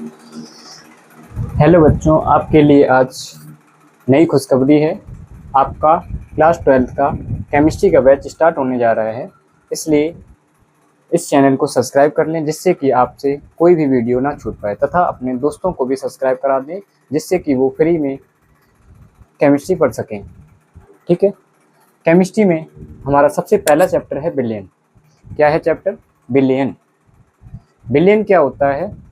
Hello बच्चों, आपके लिए आज नई खुशखबरी है। आपका क्लास 12th का केमिस्ट्री का बैच स्टार्ट होने जा रहा है, इसलिए इस चैनल को सब्सक्राइब कर लें जिससे कि आपसे कोई भी वीडियो ना छूट पाए, तथा अपने दोस्तों को भी सब्सक्राइब करा दें जिससे कि वो फ्री में केमिस्ट्री पढ़ सकें। ठीक है। केमिस्ट्री में हमारा सबसे पहला चैप्टर है बिलियन। क्या है चैप्टर? बिलियन। बिलियन क्या होता है?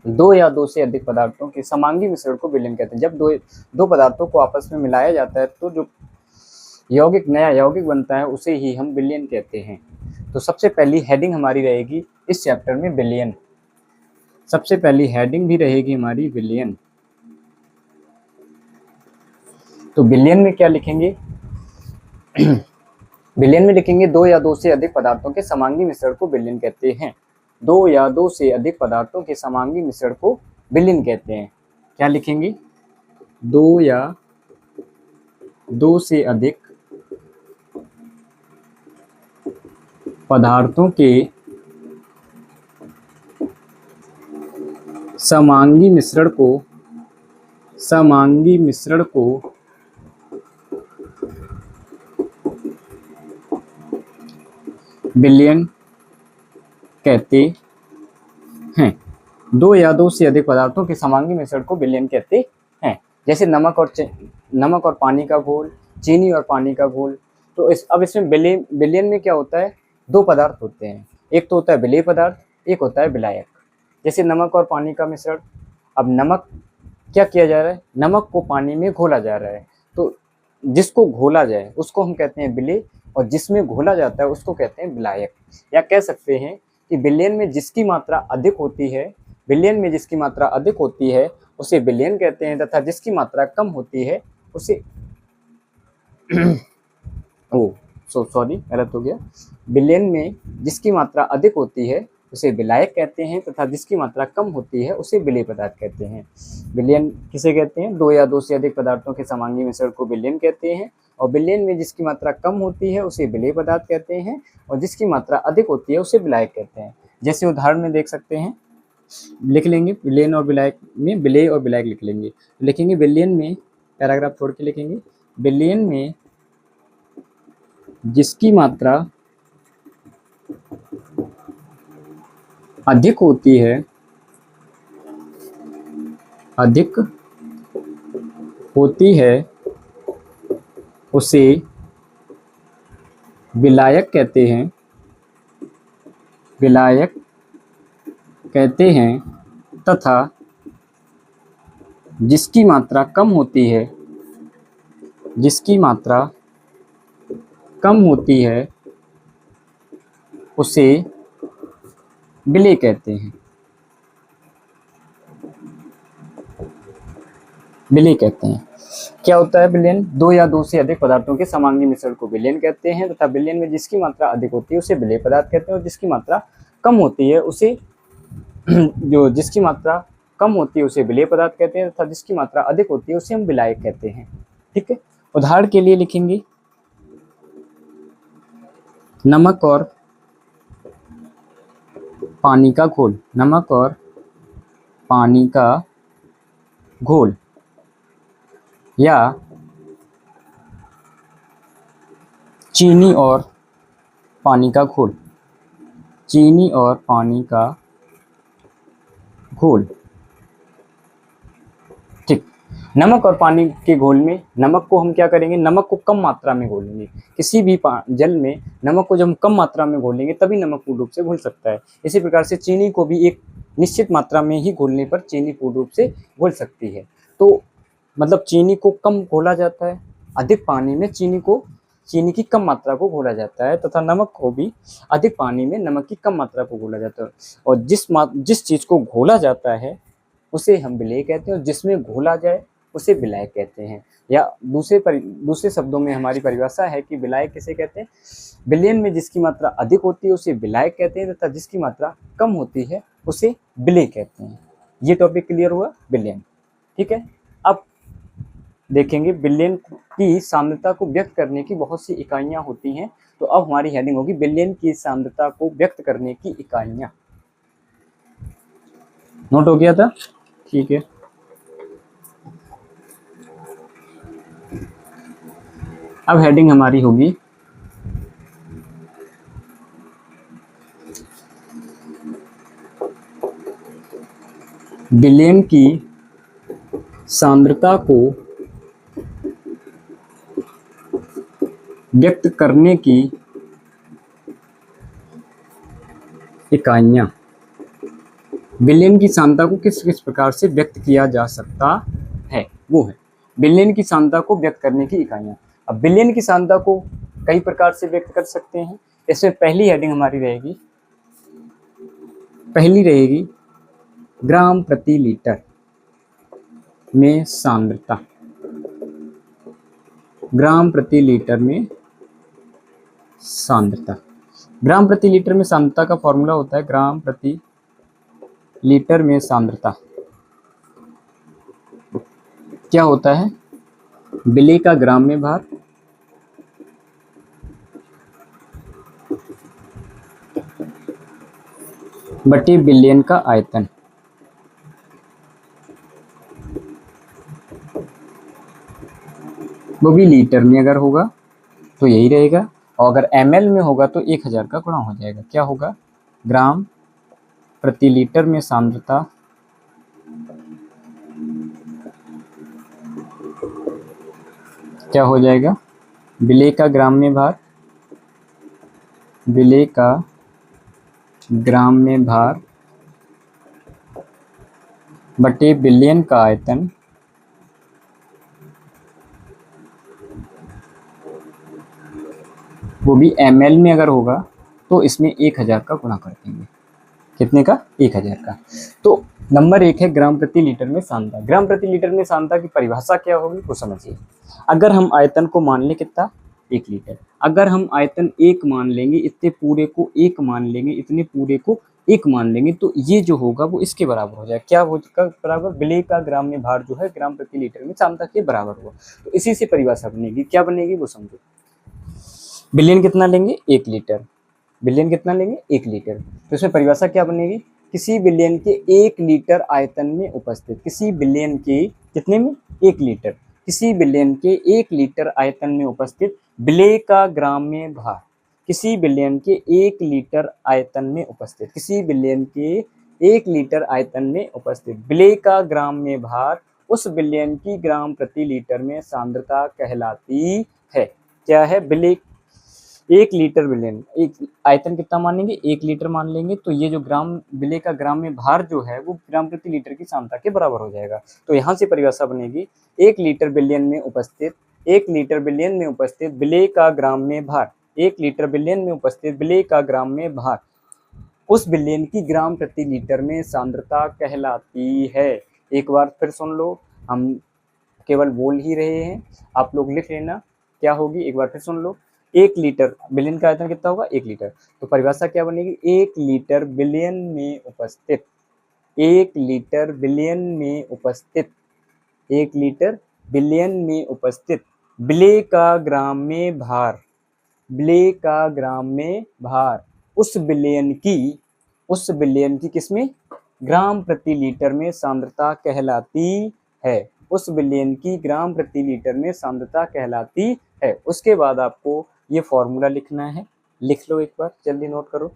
दो या दो से अधिक पदार्थों के समांगी मिश्रण को विलयन कहते हैं। जब दो पदार्थों को आपस में मिलाया जाता है तो जो नया यौगिक बनता है उसे ही हम विलयन कहते हैं। तो सबसे पहली हेडिंग हमारी रहेगी इस चैप्टर में विलयन। सबसे पहली हेडिंग भी रहेगी हमारी विलयन। तो विलयन में क्या लिखेंगे? विलयन में लिखेंगे दो या दो से अधिक पदार्थों के समांगी मिश्रण को विलयन कहते हैं। दो या दो से अधिक पदार्थों के समांगी मिश्रण को विलयन कहते हैं। क्या लिखेंगे? दो या दो से अधिक पदार्थों के समांगी मिश्रण को विलयन कहते हैं। दो या दो से अधिक पदार्थों के समांगी मिश्रण को विलयन कहते हैं। जैसे नमक और पानी का घोल, चीनी और पानी का घोल। तो अब इसमें विलयन में क्या होता है? दो पदार्थ होते हैं, एक तो होता है विलेय पदार्थ, एक होता है विलायक। जैसे नमक और पानी का मिश्रण। अब नमक क्या किया जा रहा है? नमक को पानी में घोला जा रहा है, तो जिसको घोला जाए उसको हम कहते हैं विलेय, और जिसमें घोला जाता है उसको कहते हैं विलायक। या कह सकते हैं कि विलयन में जिसकी मात्रा अधिक होती है उसे विलयन कहते हैं, तथा जिसकी मात्रा कम होती है उसे गलत हो गया। विलयन में जिसकी मात्रा अधिक होती है उसे विलायक कहते हैं, तथा जिसकी मात्रा कम होती है उसे विलेय पदार्थ कहते हैं। विलयन किसे कहते हैं? दो या दो से अधिक पदार्थों के समांगी मिश्रण को विलयन कहते हैं, और विलयन में जिसकी मात्रा कम होती है उसे विलेय पदार्थ कहते हैं, और जिसकी मात्रा अधिक होती है उसे विलायक कहते हैं। जैसे उदाहरण में देख सकते हैं, लिख लेंगे विलयन और विलायक में विलेय और विलायक लिख लेंगे। लिखेंगे विलयन में, पैराग्राफ छोड़ के लिखेंगे, विलयन में जिसकी मात्रा अधिक होती है उसे विलायक कहते हैं, तथा जिसकी मात्रा कम होती है उसे विलेय कहते हैं। क्या होता है विलयन? दो या दो से अधिक पदार्थों के समांगी मिश्रण को विलयन कहते हैं, तथा विलयन में जिसकी मात्रा अधिक होती है उसे विलेय पदार्थ कहते हैं, और जिसकी मात्रा कम होती है उसे विलेय पदार्थ कहते हैं, तथा जिसकी मात्रा अधिक होती है उसे हम विलायक कहते हैं। ठीक है। उदाहरण के लिए लिखेंगे नमक और पानी का घोल, या चीनी और पानी का घोल। ठीक। नमक और पानी के घोल में नमक को हम क्या करेंगे? नमक को कम मात्रा में घोलेंगे। किसी भी जल में नमक को जब हम कम मात्रा में घोलेंगे तभी नमक पूर्ण रूप से घुल सकता है। इसी प्रकार से चीनी को भी एक निश्चित मात्रा में ही घोलने पर चीनी पूर्ण रूप से घुल सकती है। तो मतलब चीनी को कम घोला जाता है, अधिक पानी में चीनी की कम मात्रा को घोला जाता है, तथा नमक को भी अधिक पानी में नमक की कम मात्रा को घोला जाता है। और जिस चीज़ को घोला जाता है उसे हम विलेय कहते हैं, और जिसमें घोला जाए उसे विलायक कहते हैं। या दूसरे शब्दों में हमारी परिभाषा है कि विलायक किसे कहते हैं? विलयन में जिसकी मात्रा अधिक होती है उसे विलायक कहते हैं, तथा जिसकी मात्रा कम होती है उसे विलेय कहते हैं। ये टॉपिक क्लियर हुआ विलयन। ठीक है। अब देखेंगे विलयन की सांद्रता को व्यक्त करने की बहुत सी इकाइयाँ होती हैं। तो अब हमारी हेडिंग होगी विलयन की सांद्रता को व्यक्त करने की इकाइयाँ। नोट हो गया था? ठीक है। अब हेडिंग हमारी होगी विलयन की सांद्रता को व्यक्त करने की इकाइयाँ। विलयन की सांद्रता को किस किस प्रकार से व्यक्त किया जा सकता है, वो है विलयन की सांद्रता को व्यक्त करने की इकाइयाँ। अब विलयन की सांद्रता को कई प्रकार से व्यक्त कर सकते हैं। इसमें पहली हेडिंग हमारी रहेगी, पहली रहेगी ग्राम प्रति लीटर में सांद्रता। ग्राम प्रति लीटर में सांद्रता। ग्राम प्रति लीटर में सांद्रता का फॉर्मूला होता है ग्राम प्रति लीटर में सांद्रता क्या होता है, विलेय का ग्राम में भार बटे विलयन का आयतन। वो भी लीटर में अगर होगा तो यही रहेगा, और अगर ml में होगा तो 1000 का गुणा हो जाएगा। क्या होगा, ग्राम प्रति लीटर में सांद्रता क्या हो जाएगा, विलेय का ग्राम में भार, विलेय का ग्राम में भार बटे विलयन का आयतन वो भी ml में अगर होगा तो इसमें 1000 का गुणा कर देंगे। कितने का, 1000 का। तो नंबर 1 है ग्राम प्रति लीटर में सांद्रता। ग्राम प्रति लीटर में सांद्रता की परिभाषा क्या होगी वो समझिए। अगर हम आयतन को मान लें कितना, 1 लीटर, अगर हम आयतन 1 मान लेंगे, इतने पूरे को 1 मान लेंगे, इतने पूरे को 1 मान लेंगे, तो ये जो होगा वो इसके बराबर हो जाएगा। क्या होगा बराबर, विलेय का ग्राम में भार जो है ग्राम प्रति लीटर में सांद्रता के बराबर होगा। तो इसी से परिभाषा बनेगी, क्या बनेगी वो समझो। विलयन कितना लेंगे, 1 लीटर। विलयन कितना लेंगे, 1 लीटर। तो इसमें परिभाषा क्या बनेगी, किसी विलयन के 1 लीटर आयतन में उपस्थित, किसी विलयन के कितने में, 1 लीटर, किसी विलयन के 1 लीटर आयतन में उपस्थित विलेय का ग्राम में भार, किसी विलयन के 1 लीटर आयतन में उपस्थित, किसी विलयन के 1 लीटर आयतन में उपस्थित विलेय का ग्राम में भार उस विलयन की ग्राम प्रति लीटर में सांद्रता कहलाती है। क्या है, विलेय 1 लीटर विलयन, एक आयतन कितना मानेंगे, 1 लीटर मान लेंगे, तो ये जो ग्राम विलेय का ग्राम में भार जो है वो ग्राम प्रति लीटर की सांद्रता के बराबर हो जाएगा। तो यहाँ से परिभाषा बनेगी, 1 लीटर विलयन में उपस्थित, 1 लीटर विलयन में उपस्थित विलेय का ग्राम में भार, 1 लीटर विलयन में उपस्थित विलेय का ग्राम में भार उस विलयन की ग्राम प्रति लीटर में सांद्रता कहलाती है। एक बार फिर सुन लो, हम केवल बोल ही रहे हैं, आप लोग लिख लेना क्या होगी, एक बार फिर सुन लो। 1 लीटर विलयन का आयतन कितना होगा, 1 लीटर। तो परिभाषा क्या बनेगी, 1 लीटर विलयन में उपस्थित, 1 लीटर विलयन में उपस्थित, 1 लीटर विलयन में उपस्थित विलेय का ग्राम में भार, विलेय का ग्राम में भार उस विलयन की किसमें, ग्राम प्रति लीटर में सांद्रता कहलाती है। उस विलयन की ग्राम प्रति लीटर में सांद्रता कहलाती है। उसके बाद आपको ये फॉर्मूला लिखना है, लिख लो एक बार, जल्दी नोट करो।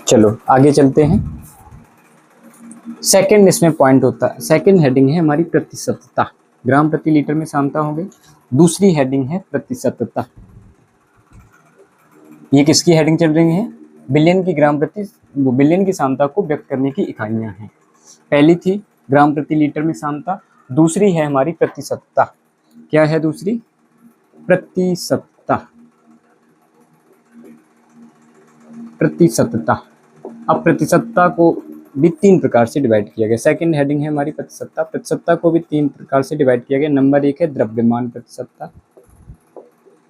चलो आगे चलते हैं। सेकंड इसमें पॉइंट होता है, सेकंड हेडिंग है हमारी प्रतिशतता। ग्राम प्रति लीटर में सांद्रता हो गई। दूसरी हेडिंग है प्रतिशतता। ये किसकी हेडिंग चल रही है, विलयन की ग्राम प्रति, विलयन की सांद्रता को व्यक्त करने की इकाइयां हैं। पहली थी ग्राम प्रति लीटर में सांद्रता, दूसरी है हमारी प्रतिशतता। क्या है दूसरी, प्रतिशतता। प्रतिशतता। अब प्रतिशतता को भी तीन प्रकार से डिवाइड किया गया। सेकंड हेडिंग है हमारी प्रतिशतता। प्रतिशतता को भी तीन प्रकार से डिवाइड किया गया। नंबर एक है द्रव्यमान प्रतिशतता।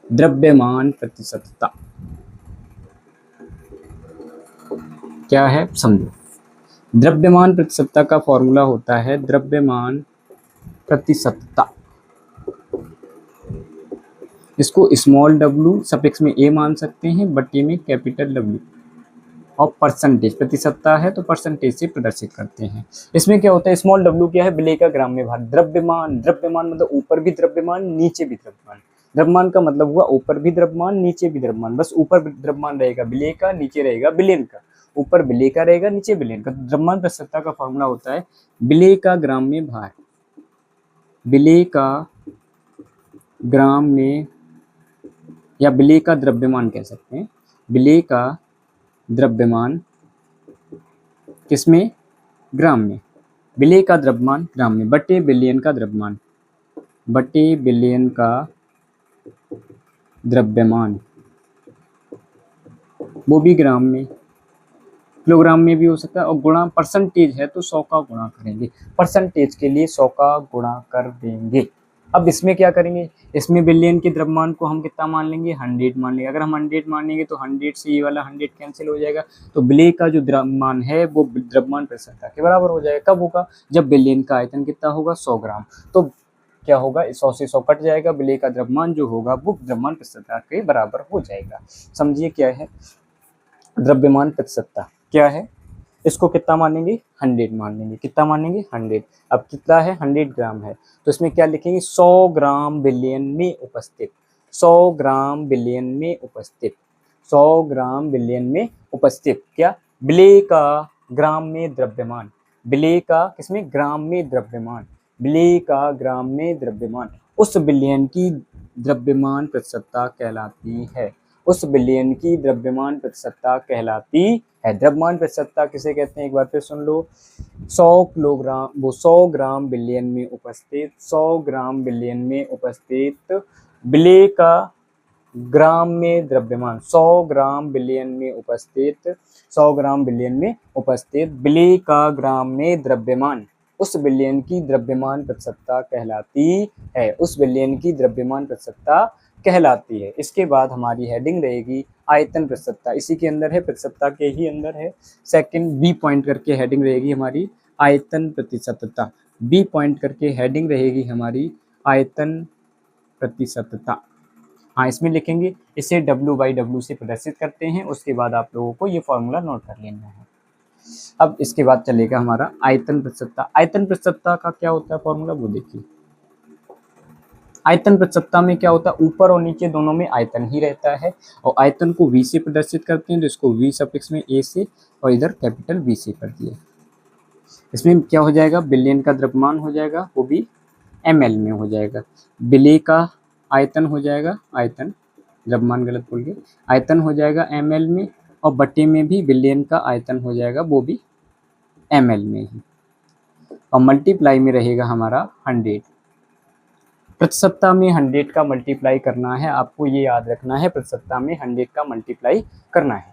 द्रव्यमान प्रतिशतता क्या है समझो। द्रव्यमान प्रतिशतता का फॉर्मूला होता है द्रव्यमान प्रतिशतता, इसको स्मॉल w सफिक्स में a मान सकते हैं, बटे में कैपिटल W, और परसेंटेज प्रतिशतता है तो परसेंटेज से प्रदर्शित करते हैं। इसमें क्या होता है, स्मॉल w क्या है, विलेय का ग्राम में भार। द्रव्यमान, द्रव्यमान मतलब ऊपर भी द्रव्यमान नीचे भी द्रव्यमान। द्रव्यमान का मतलब हुआ ऊपर भी द्रव्यमान नीचे भी द्रव्यमान। बस ऊपर द्रव्यमान रहेगा विलेय का, नीचे रहेगा विलयन का। ऊपर विलेय का रहेगा, नीचे विलयन का। द्रव्यमान प्रतिशतता का फॉर्मूला होता है विलेय का ग्राम में भार। विलेय का ग्राम में, या विलेय का द्रव्यमान कह सकते हैं। विलेय का द्रव्यमान किसमें, ग्राम में। विलेय का द्रव्यमान ग्राम में बटे विलयन का द्रव्यमान, बटे विलयन का द्रव्यमान, वो भी ग्राम में, किलोग्राम में भी हो सकता है। और गुणा परसेंटेज है तो 100 का गुणा करेंगे। परसेंटेज के लिए 100 का गुणा कर देंगे। अब इसमें क्या करेंगे, इसमें बिलियन के द्रव्यमान को हम कितना मान लेंगे, 100 मान लेंगे। अगर हम 100 मानेंगे तो 100 से ये वाला 100 कैंसिल हो जाएगा, तो विलेय का जो द्रव्यमान है वो द्रव्यमान प्रतिशतता के बराबर हो जाएगा। कब होगा, जब बिलियन का आयतन कितना होगा, 100 ग्राम। तो क्या होगा, 100 से 100 कट जाएगा, विलेय का द्रव्यमान जो होगा वो द्रव्यमान प्रतिशतता के बराबर हो जाएगा। समझिए क्या है द्रव्यमान प्रतिशतता क्या है। इसको कितना मानेंगे, 100 मान लेंगे। कितना मानेंगे, 100। अब कितना है, 100 ग्राम है, तो इसमें क्या लिखेंगे, 100 ग्राम विलयन में उपस्थित। 100 ग्राम विलयन में उपस्थित, 100 ग्राम विलयन में उपस्थित क्या, विलेय का ग्राम में द्रव्यमान। विलेय का किसमें, ग्राम में द्रव्यमान। विलेय का ग्राम में द्रव्यमान उस विलयन की द्रव्यमान प्रतिशतता कहलाती है। उस विलयन की द्रव्यमान प्रतिशतता कहलाती है। द्रव्यमान प्रतिशतता किसे कहते हैं, एक बार फिर सुन लो। 100 किलोग्राम, वो 100 ग्राम विलयन में उपस्थित, 100 ग्राम विलयन में उपस्थित विलेय का ग्राम में द्रव्यमान। 100 ग्राम विलयन में उपस्थित, 100 ग्राम विलयन में उपस्थित विलेय का ग्राम में द्रव्यमान उस विलयन की द्रव्यमान प्रतिशतता कहलाती है। उस विलयन की द्रव्यमान प्रतिशतता कहलाती है। इसके बाद हमारी हेडिंग रहेगी आयतन प्रतिशतता। इसी के अंदर है, प्रतिशतता के ही अंदर है। सेकंड बी पॉइंट करके हेडिंग रहेगी हमारी आयतन प्रतिशतता। बी पॉइंट करके हेडिंग रहेगी हमारी आयतन प्रतिशतता। हाँ, इसमें लिखेंगे, इसे W/W से प्रदर्शित करते हैं। उसके बाद आप लोगों को ये फॉर्मूला नोट कर लेना है। अब इसके बाद चलेगा हमारा आयतन प्रतिशतता। आयतन प्रतिशतता का क्या होता है फॉर्मूला, वो देखिए। आयतन प्रतिशतता में क्या होता है, ऊपर और नीचे दोनों में आयतन ही रहता है, और आयतन को V से प्रदर्शित करते हैं, तो इसको V सफिक्स में A से और इधर कैपिटल V से कर दिया। इसमें क्या हो जाएगा, बिलियन का द्रव्यमान हो जाएगा, वो भी ml में हो जाएगा। विलेय का आयतन हो जाएगा, आयतन द्रव्यमान गलत बोल गए, आयतन हो जाएगा ml में, और बटे में भी बिलियन का आयतन हो जाएगा, वो भी ml में ही, और मल्टीप्लाई में रहेगा हमारा 100। प्रतिशतता में 100 का मल्टीप्लाई करना है, आपको ये याद रखना है, प्रतिशतता में 100 का मल्टीप्लाई करना है।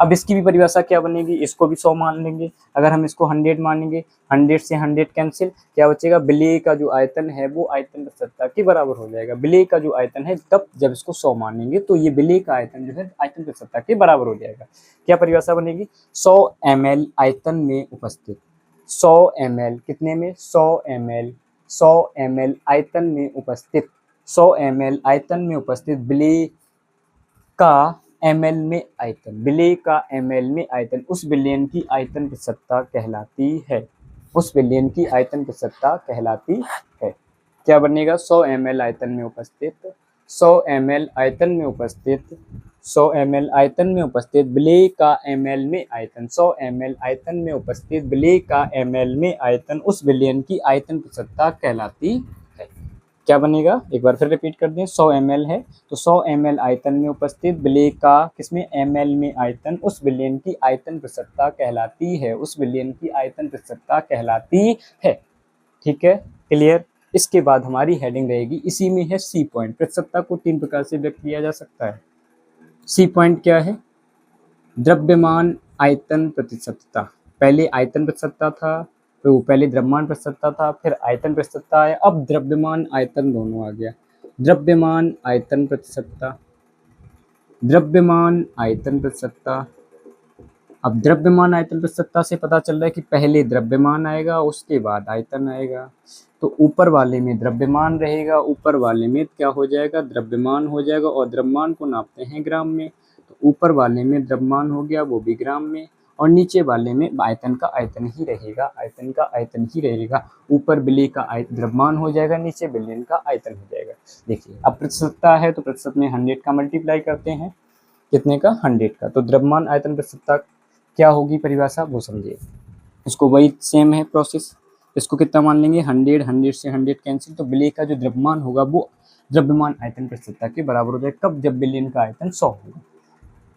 अब इसकी भी परिभाषा क्या बनेगी, इसको भी 100 मान लेंगे। अगर हम इसको 100 मानेंगे, 100 से 100 कैंसिल, क्या बचेगा, विलेय का जो आयतन है वो आयतन प्रतिशतता के बराबर हो जाएगा। विलेय का जो आयतन है, तब जब इसको 100 मानेंगे तो ये विलेय का आयतन जो है आयतन प्रतिशतता के बराबर हो जाएगा। क्या परिभाषा बनेगी, 100 ml आयतन में उपस्थित, 100 ml कितने में, 100 ml, 100 ml आयतन में उपस्थित, 100 ml आयतन में उपस्थित विलेय का ml में आयतन, विलेय का ml में आयतन उस विलयन की आयतन प्रतिशतता कहलाती है। उस विलयन की आयतन प्रतिशतता कहलाती है। क्या बनेगा, 100 ml आयतन में उपस्थित, 100 ml आयतन में उपस्थित, 100 ml आयतन में उपस्थित विलेय का ml में आयतन, 100 ml आयतन में उपस्थित विलेय का ml में आयतन उस विलयन की आयतन प्रतिशतता कहलाती है। क्या बनेगा, एक बार फिर रिपीट कर दें। 100 ml है तो 100 ml आयतन में उपस्थित विलेय का किसमें, ml में आयतन उस विलयन की आयतन प्रतिशतता कहलाती है। उस विलयन की आयतन प्रतिशतता कहलाती है। ठीक है, क्लियर। इसके बाद हमारी हेडिंग रहेगी, इसी में है सी पॉइंट। प्रतिशतता को 3 प्रकार से व्यक्त किया जा सकता है। सी पॉइंट क्या है, द्रव्यमान आयतन प्रतिशतता। पहले आयतन प्रतिशतता था, तो पहले द्रव्यमान प्रतिशतता था, फिर आयतन प्रतिशतता आया, अब द्रव्यमान आयतन दोनों आ गया। द्रव्यमान आयतन प्रतिशतता, द्रव्यमान आयतन प्रतिशतता। अब द्रव्यमान आयतन प्रतिशतता से पता चल रहा है कि पहले द्रव्यमान आएगा उसके बाद आयतन आएगा। तो ऊपर वाले में द्रव्यमान रहेगा, ऊपर वाले में क्या हो जाएगा, द्रव्यमान हो जाएगा, और द्रव्यमान को नापते हैं ग्राम में, तो ऊपर वाले में द्रव्यमान हो गया वो भी ग्राम में, और नीचे वाले में आयतन का आयतन ही रहेगा, आयतन का आयतन ही रहेगा। ऊपर विलेय का द्रव्यमान हो जाएगा, नीचे विलयन का आयतन हो जाएगा। देखिए अब प्रतिशतता है तो प्रतिशत में 100 का मल्टीप्लाई करते हैं, कितने का, 100 का। तो द्रव्यमान आयतन प्रतिशतता क्या होगी परिभाषा वो समझिए। इसको वही सेम है प्रोसेस, इसको कितना मान लेंगे, 100, 100 से 100 कैंसिल, तो विलेय का जो द्रव्यमान होगा वो द्रव्यमान आयतन प्रतिशतता के बराबर हो जाएगा। कब, जब विलयन का आयतन 100 होगा।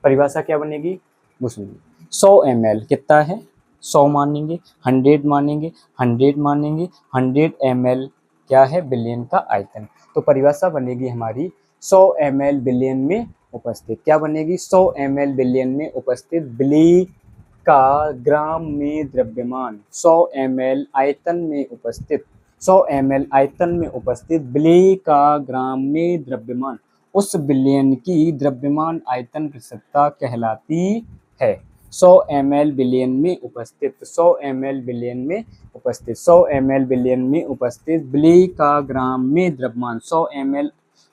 परिभाषा क्या बनेगी वो सुनिए। 100 ml कितना है, 100 मानेंगे, 100 मानेंगे, 100 मानेंगे, 100 ml क्या है, विलयन का आयतन। तो परिभाषा बनेगी हमारी 100 ml विलयन में उपस्थित, क्या बनेगी, 100 ml विलयन में उपस्थित विलेय का ग्राम में द्रव्यमान, 100 ml आयतन में उपस्थित, 100 ml आयतन में उपस्थित विलेय का ग्राम में द्रव्यमान, उस विलयन की द्रव्यमान आयतन प्रतिशतता कहलाती है। 100 ml विलयन में उपस्थित, 100 ml विलयन में उपस्थित, 100 ml विलयन में उपस्थित विलेय का ग्राम में द्रव्यमान, 100 ml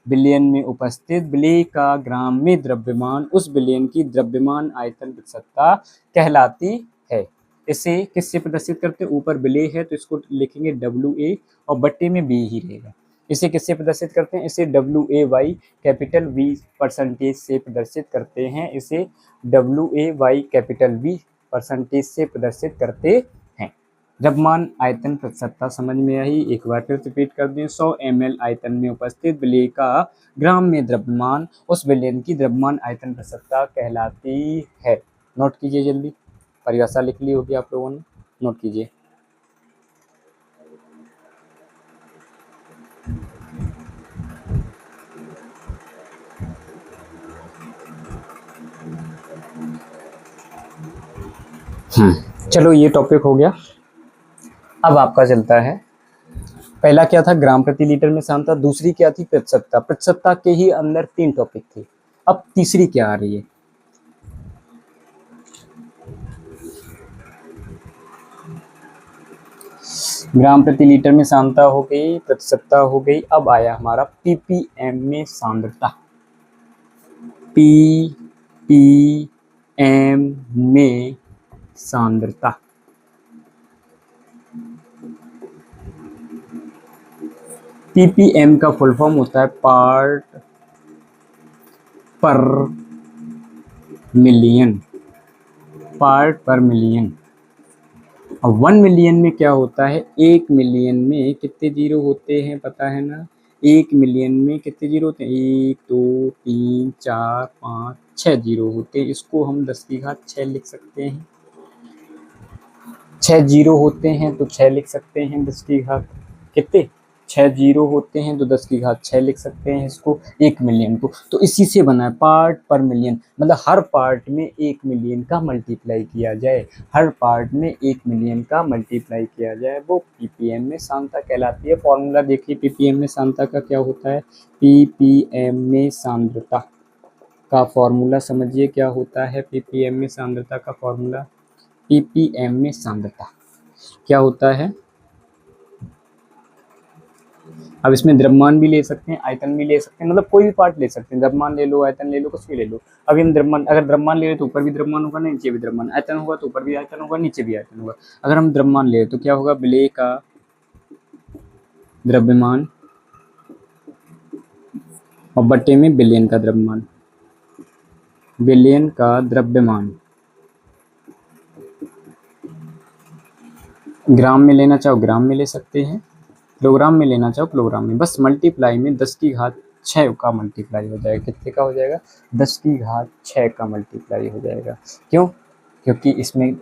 विलयन में उपस्थित विलेय का ग्राम में द्रव्यमान, उस विलयन की द्रव्यमान आयतन प्रतिशतता कहलाती है। इसे किससे प्रदर्शित करते हैं, ऊपर विलेय है तो इसको लिखेंगे WA और बट्टे में B ही रहेगा। इसे किससे प्रदर्शित करते हैं, इसे WAY कैपिटल V परसेंटेज से प्रदर्शित करते हैं, इसे WAY कैपिटल V परसेंटेज से प्रदर्शित करते हैं। द्रव्यमान आयतन प्रतिशतता समझ में आई, एक बार फिर रिपीट कर दें। 100 ml आयतन में उपस्थित विलेय का ग्राम में द्रव्यमान, उस विलयन की द्रव्यमान आयतन प्रतिशतता कहलाती है। नोट कीजिए जल्दी, परिभाषा लिख ली होगी आप लोगों ने, नोट कीजिए। चलो ये टॉपिक हो गया। अब आपका चलता है, पहला क्या था, ग्राम प्रति लीटर में सांद्रता, दूसरी क्या थी, प्रतिशतता। प्रतिशतता के ही अंदर 3 टॉपिक थे, अब तीसरी क्या आ रही है, ग्राम प्रति लीटर में सांद्रता हो गई, प्रतिशतता हो गई, अब आया हमारा ppm में सांद्रता। ppm में सांद्रता, ppm का फुल फॉर्म होता है पार्ट पर मिलियन, पार्ट पर मिलियन। अब 1 मिलियन में क्या होता है, 1 मिलियन में कितने जीरो होते हैं पता है ना, 1 मिलियन में कितने जीरो होते हैं, 1 2 3 4 5 6 जीरो होते हैं। इसको हम 10 की घात 6 लिख सकते हैं, 6 जीरो होते हैं तो 6 लिख सकते हैं 10 की घात कितने, 6 जीरो होते हैं तो 10 की घात 6 लिख सकते हैं इसको, 1 मिलियन को। तो इसी से बना है पार्ट पर मिलियन, मतलब हर पार्ट में 1 मिलियन का मल्टीप्लाई किया जाए, हर पार्ट में 1 मिलियन का मल्टीप्लाई किया जाए, वो ppm में सांद्रता कहलाती है। फॉर्मूला देखिए ppm में सांद्रता का क्या होता है, ppm में सांद्रता का फॉर्मूला समझिए क्या होता है, ppm में सांद्रता का फॉर्मूला, ppm में सांद्रता क्या होता है। अब इसमें द्रव्यमान भी ले सकते हैं, आयतन भी ले सकते हैं, मतलब कोई भी पार्ट ले सकते हैं, द्रव्यमान ले लो, आयतन ले लो, कुछ भी ले लो। अभी हम द्रव्यमान, अगर द्रव्यमान ले रहे तो ऊपर भी द्रव्यमान होगा, नीचे भी द्रव्यमान, आयतन होगा तो ऊपर भी आयतन होगा, नीचे भी आयतन होगा। अगर हम द्रव्यमान ले तो क्या होगा, विलेय का द्रव्यमान और बट्टे में विलयन का द्रव्यमान, विलयन का द्रव्यमान। ग्राम में लेना चाहो ग्राम में ले सकते हैं, किलोग्राम में लेना चाहो किलोग्राम में, बस मल्टीप्लाई में 10 की घात 6 का मल्टीप्लाई हो जाएगा, कितने का हो जाएगा, 10 की घात 6 का मल्टीप्लाई हो जाएगा। क्यों, क्योंकि इसमें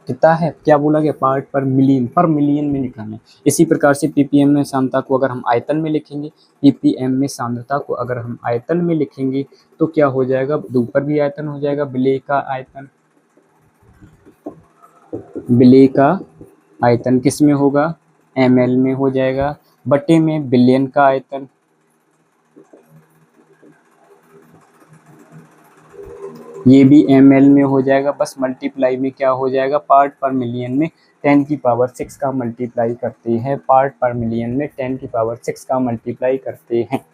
कितना है, क्या बोला गया, पार्ट पर मिलियन में लिखना है। इसी प्रकार से ppm में सांद्रता को अगर हम आयतन में लिखेंगे, ppm में सांद्रता को अगर हम आयतन में लिखेंगे तो क्या हो जाएगा, ऊपर भी आयतन हो जाएगा, विलेय का आयतन विलेय का आयतन किस में होगा, ml में हो जाएगा, बटे में बिलियन का आयतन, ये भी ml में हो जाएगा, बस मल्टीप्लाई में क्या हो जाएगा, पार्ट पर मिलियन में 10⁶ का मल्टीप्लाई करते हैं, पार्ट पर मिलियन में 10⁶ का मल्टीप्लाई करते हैं।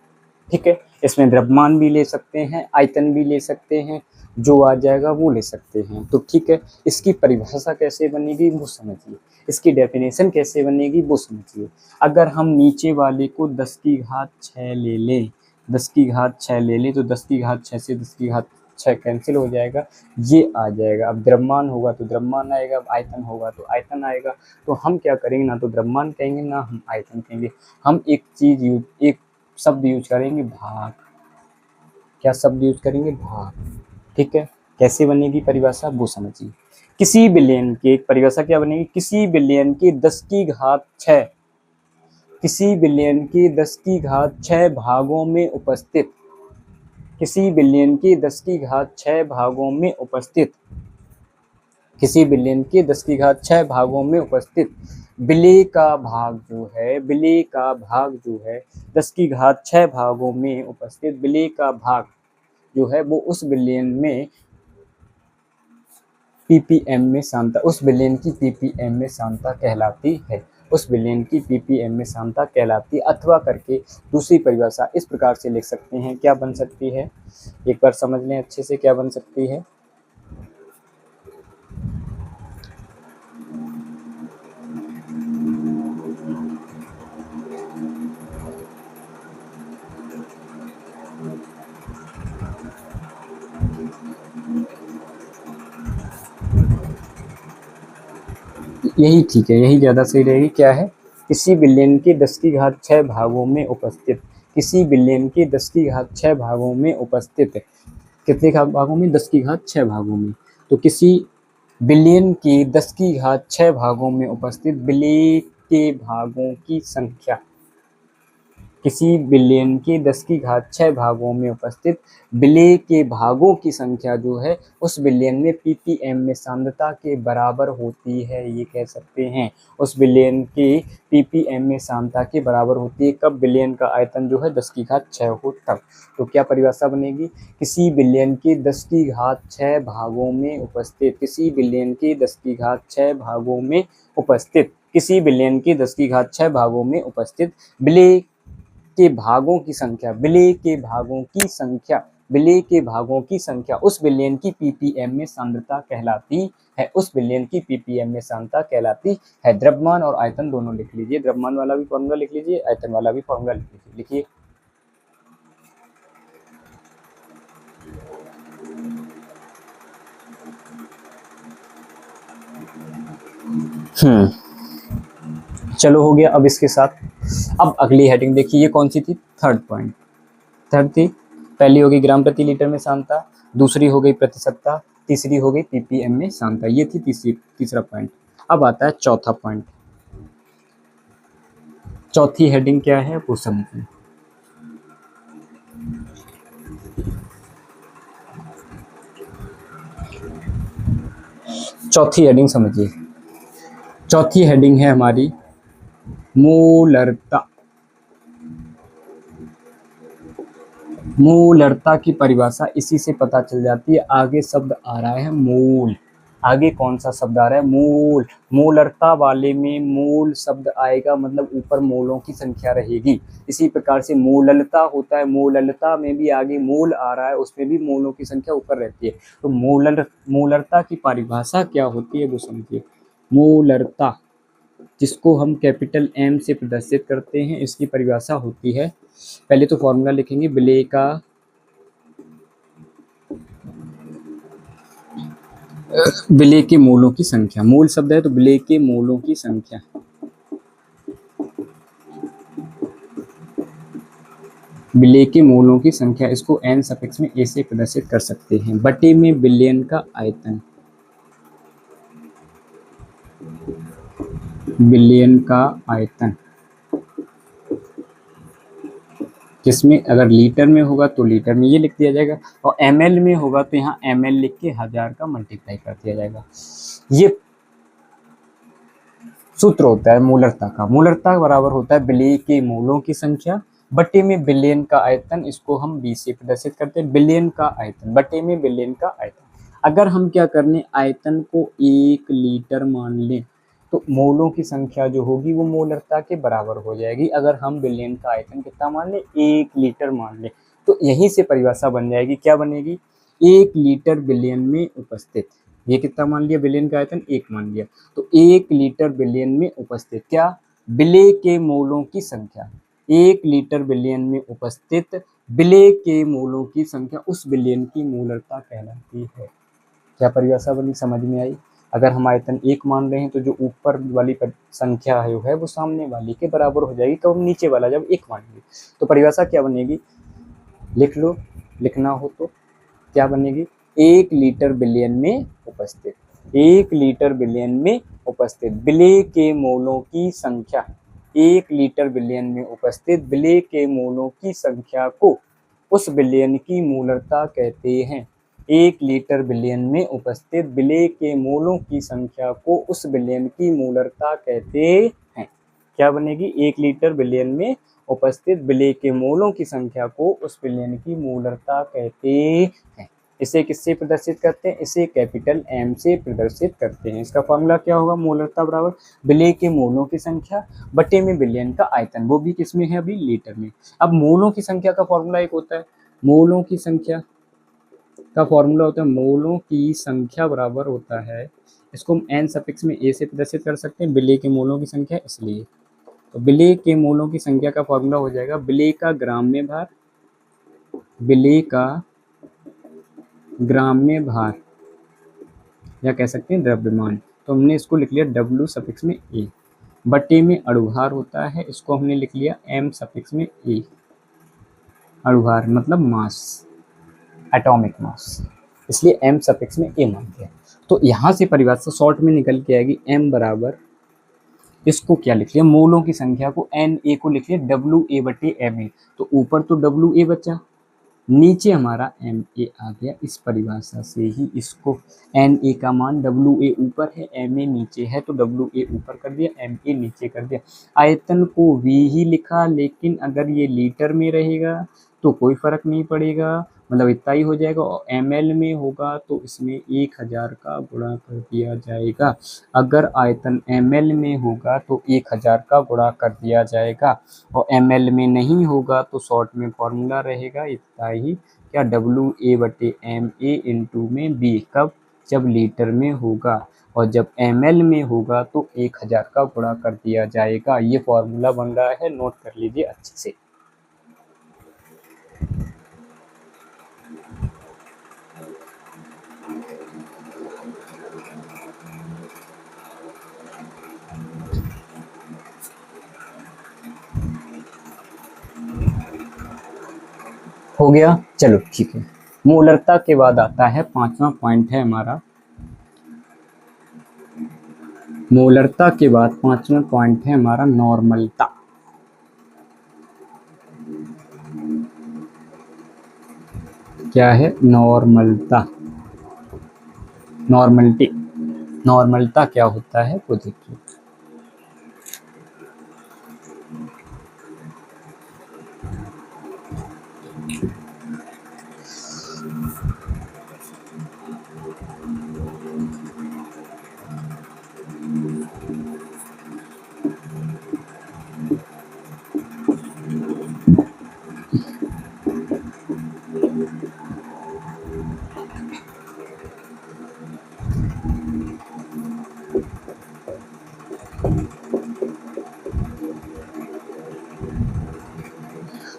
ठीक है, इसमें द्रव्यमान भी ले सकते हैं, आयतन भी ले सकते हैं, जो आ जाएगा वो ले सकते हैं। तो ठीक है, इसकी परिभाषा कैसे बनेगी वो समझिए, इसकी डेफिनेशन कैसे बनेगी वो समझिए। अगर हम नीचे वाले को 10⁶ ले लें, 10⁶ ले लें तो 10⁶ से 10⁶ कैंसिल हो जाएगा, ये आ जाएगा। अब द्रव्यमान होगा तो द्रव्यमान आएगा, अब आयतन होगा तो आयतन आएगा। तो हम क्या करेंगे, ना तो द्रव्यमान कहेंगे ना हम आयतन कहेंगे, हम एक शब्द यूज करेंगे, भाग। क्या शब्द यूज करेंगे, भाग। ठीक है, कैसे बनेगी परिभाषा वो समझिए। किसी बिलियन की एक परिभाषा क्या बनेगी, किसी बिलियन की 10⁶, किसी बिलियन की 10⁶ भागों में उपस्थित, किसी बिलियन की 10⁶ भागों में उपस्थित, किसी बिलियन के 10⁶ भागों में उपस्थित विलेय का भाग जो है, विलेय का भाग जो है 10⁶ भागों में उपस्थित विलेय का भाग जो है वो उस बिलियन में ppm में सांद्रता, उस बिलियन की ppm में सांद्रता कहलाती है, उस बिलियन की ppm में सांद्रता कहलाती है। अथवा करके दूसरी परिभाषा इस प्रकार से लिख सकते हैं, क्या बन सकती है, एक बार समझ लें अच्छे से, क्या बन सकती है। यही ठीक है, यही ज़्यादा सही रहेगी। क्या है, किसी बिलियन के 10⁶ भागों में उपस्थित, किसी बिलियन के 10⁶ भागों में उपस्थित, कितने भागों में, 10⁶ भागों में। तो किसी बिलियन के 10⁶ भागों में उपस्थित विलेय के भागों की संख्या, किसी बिलियन के 10⁶ भागों में उपस्थित विलेय के भागों की संख्या जो है उस बिलियन में ppm में सांद्रता के बराबर होती है, ये कह सकते हैं। उस बिलियन के ppm में सांद्रता के बराबर होती है, कब, बिलियन का आयतन जो है 10⁶ हो तब। तो क्या परिभाषा बनेगी, किसी बिलियन के 10⁶ भागों में उपस्थित, किसी बिलियन के 10⁶ भागों में उपस्थित, किसी बिलियन के 10⁶ भागों में उपस्थित विलेय के भागों की संख्या, विलेय के भागों की संख्या, विलेय के भागों की संख्या उस बिलियन की ppm में सांद्रता कहलाती है, उस बिलियन की ppm में सांद्रता कहलाती है। द्रव्यमान और आयतन दोनों लिख लीजिए, द्रव्यमान वाला भी फॉर्मूला लिख लीजिए, आयतन वाला भी फॉर्मूला लिख लीजिए, लिखिए। चलो हो गया। अब इसके साथ अब अगली हेडिंग देखिए, ये कौन सी थी, थर्ड पॉइंट, थर्ड थी। पहली हो गई ग्राम प्रति लीटर में सांद्रता, दूसरी हो गई प्रतिशतता, तीसरी हो गई ppm में सांद्रता, ये थी तीसरा पॉइंट। अब आता है चौथा पॉइंट, चौथी हेडिंग क्या है वो समझिए। चौथी हेडिंग समझिए, चौथी हेडिंग है हमारी मोलरता। मोलरता की परिभाषा इसी से पता चल जाती है। आगे शब्द आ रहा है मोल, आगे कौन सा शब्द आ रहा है, मोल। मोलरता वाले में मोल शब्द आएगा, मतलब ऊपर मोलों की संख्या रहेगी। इसी प्रकार से मोललता होता है, मोललता में भी आगे मोल आ रहा है, उसमें भी मोलों की संख्या ऊपर रहती है। तो मोलरता की परिभाषा क्या होती है वो समझिए। मोलरता, जिसको हम कैपिटल M से प्रदर्शित करते हैं, इसकी परिभाषा होती है, पहले तो फॉर्मूला लिखेंगे, विलेय का विलेय के मोलों की संख्या, मूल शब्द है तो विलेय के मोलों की संख्या, विलेय के मोलों की संख्या, इसको n सफिक्स में a से प्रदर्शित कर सकते हैं, बटे में बिलियन का आयतन, बिलियन का आयतन, जिसमें अगर लीटर में होगा तो लीटर में ये लिख दिया जाएगा, और ml में होगा तो यहाँ ml लिख के 1000 का मल्टीप्लाई कर दिया जाएगा। ये सूत्र होता है मोलरता का, मोलरता बराबर होता है विलेय के मोलों की संख्या बटे में बिलियन का आयतन। इसको हम बी से प्रदर्शित करते हैं, बिलियन का आयतन बटे में बिलियन का आयतन। अगर हम क्या करने, आयतन को 1 लीटर मान लें तो मोलों की संख्या जो होगी वो मोलरता के बराबर हो जाएगी। अगर हम बिलियन का आयतन कितना मान लें, 1 लीटर मान लें, तो यहीं से परिभाषा बन जाएगी, क्या बनेगी, 1 लीटर बिलियन में उपस्थित, ये कितना मान लिया, बिलियन का आयतन 1 मान लिया, तो 1 लीटर बिलियन में उपस्थित क्या, विलेय के मोलों की संख्या, 1 लीटर बिलियन में उपस्थित विलेय के मोलों की संख्या उस बिलियन की मोलरता कहलाती है। क्या परिभाषा बनी, समझ में आई। अगर हम आयतन 1 मान रहे हैं तो जो ऊपर वाली संख्या है वो सामने वाली के बराबर हो जाएगी, तो हम नीचे वाला जब 1 मानेंगे तो परिभाषा क्या बनेगी, लिख लो, लिखना हो तो क्या बनेगी, 1 लीटर बिलियन में उपस्थित, 1 लीटर बिलियन में उपस्थित विलेय के मोलों की संख्या, 1 लीटर बिलियन में उपस्थित विलेय के मोलों की संख्या को उस बिलियन की मोलरता कहते हैं। 1 लीटर बिलियन में उपस्थित विलेय के मोलों की संख्या को उस बिलियन की मोलरता कहते हैं। क्या बनेगी, 1 लीटर बिलियन में उपस्थित विलेय के मोलों की संख्या को उस बिलियन की मोलरता कहते हैं। इसे किससे प्रदर्शित करते हैं, इसे कैपिटल एम से प्रदर्शित करते हैं। इसका फॉर्मूला क्या होगा, मोलरता बराबर विलेय के मोलों की संख्या बटे में बिलियन का आयतन, वो भी किसमें है अभी, लीटर में। अब मोलों की संख्या का फॉर्मूला एक होता है, मोलों की संख्या का फॉर्मूला होता है, मोलों की संख्या बराबर होता है, इसको हम एन सफिक्स में ए से प्रदर्शित कर सकते हैं, विलेय के मोलों की संख्या, इसलिए तो विलेय के मोलों की संख्या का फॉर्मूला हो जाएगा विलेय का ग्राम में भार, विलेय का ग्राम में भार, या कह सकते हैं द्रव्यमान, तो हमने इसको लिख लिया डब्ल्यू सफिक्स में ए, बटे में अणुभार होता है, इसको हमने लिख लिया एम सफिक्स में ए, अणुभार मतलब मास, एटॉमिक मास, इसलिए एम सफिक्स में ए मानते हैं। तो यहाँ से परिभाषा शॉर्ट में निकल के आएगी, एम बराबर, इसको क्या लिख लिया, मोलों की संख्या को एन ए को लिख लिया डब्ल्यू ए बटे एम ए, तो ऊपर तो डब्ल्यू ए बचा, नीचे हमारा एम ए आ गया। इस परिभाषा से ही इसको एन ए का मान डब्ल्यू ए ऊपर है, एम ए नीचे है, तो डब्ल्यू ए ऊपर कर दिया, एम ए नीचे कर दिया। आयतन को वी ही लिखा, लेकिन अगर ये लीटर में रहेगा तो कोई फर्क नहीं पड़ेगा, मतलब इतना ही हो जाएगा, और एम एल में होगा तो इसमें 1000 का गुणा कर दिया जाएगा। अगर आयतन एम एल में होगा तो 1000 का गुणा कर दिया जाएगा, और एम एल में नहीं होगा तो शॉर्ट में फॉर्मूला रहेगा इतना ही, क्या, डब्ल्यू ए बटे एम ए इंटू में बी, कब, जब लीटर में होगा, और जब एम एल में होगा तो 1000 का गुणा कर दिया जाएगा। ये फॉर्मूला बन रहा है, नोट कर लीजिए अच्छे से। हो गया, चलो ठीक है। मोलरता के बाद आता है 5वां पॉइंट है हमारा, मोलरता के बाद 5वां पॉइंट है हमारा नॉर्मलता। क्या है, नॉर्मलता, नॉर्मलिटी, नॉर्मलता क्या होता है वो देखिए।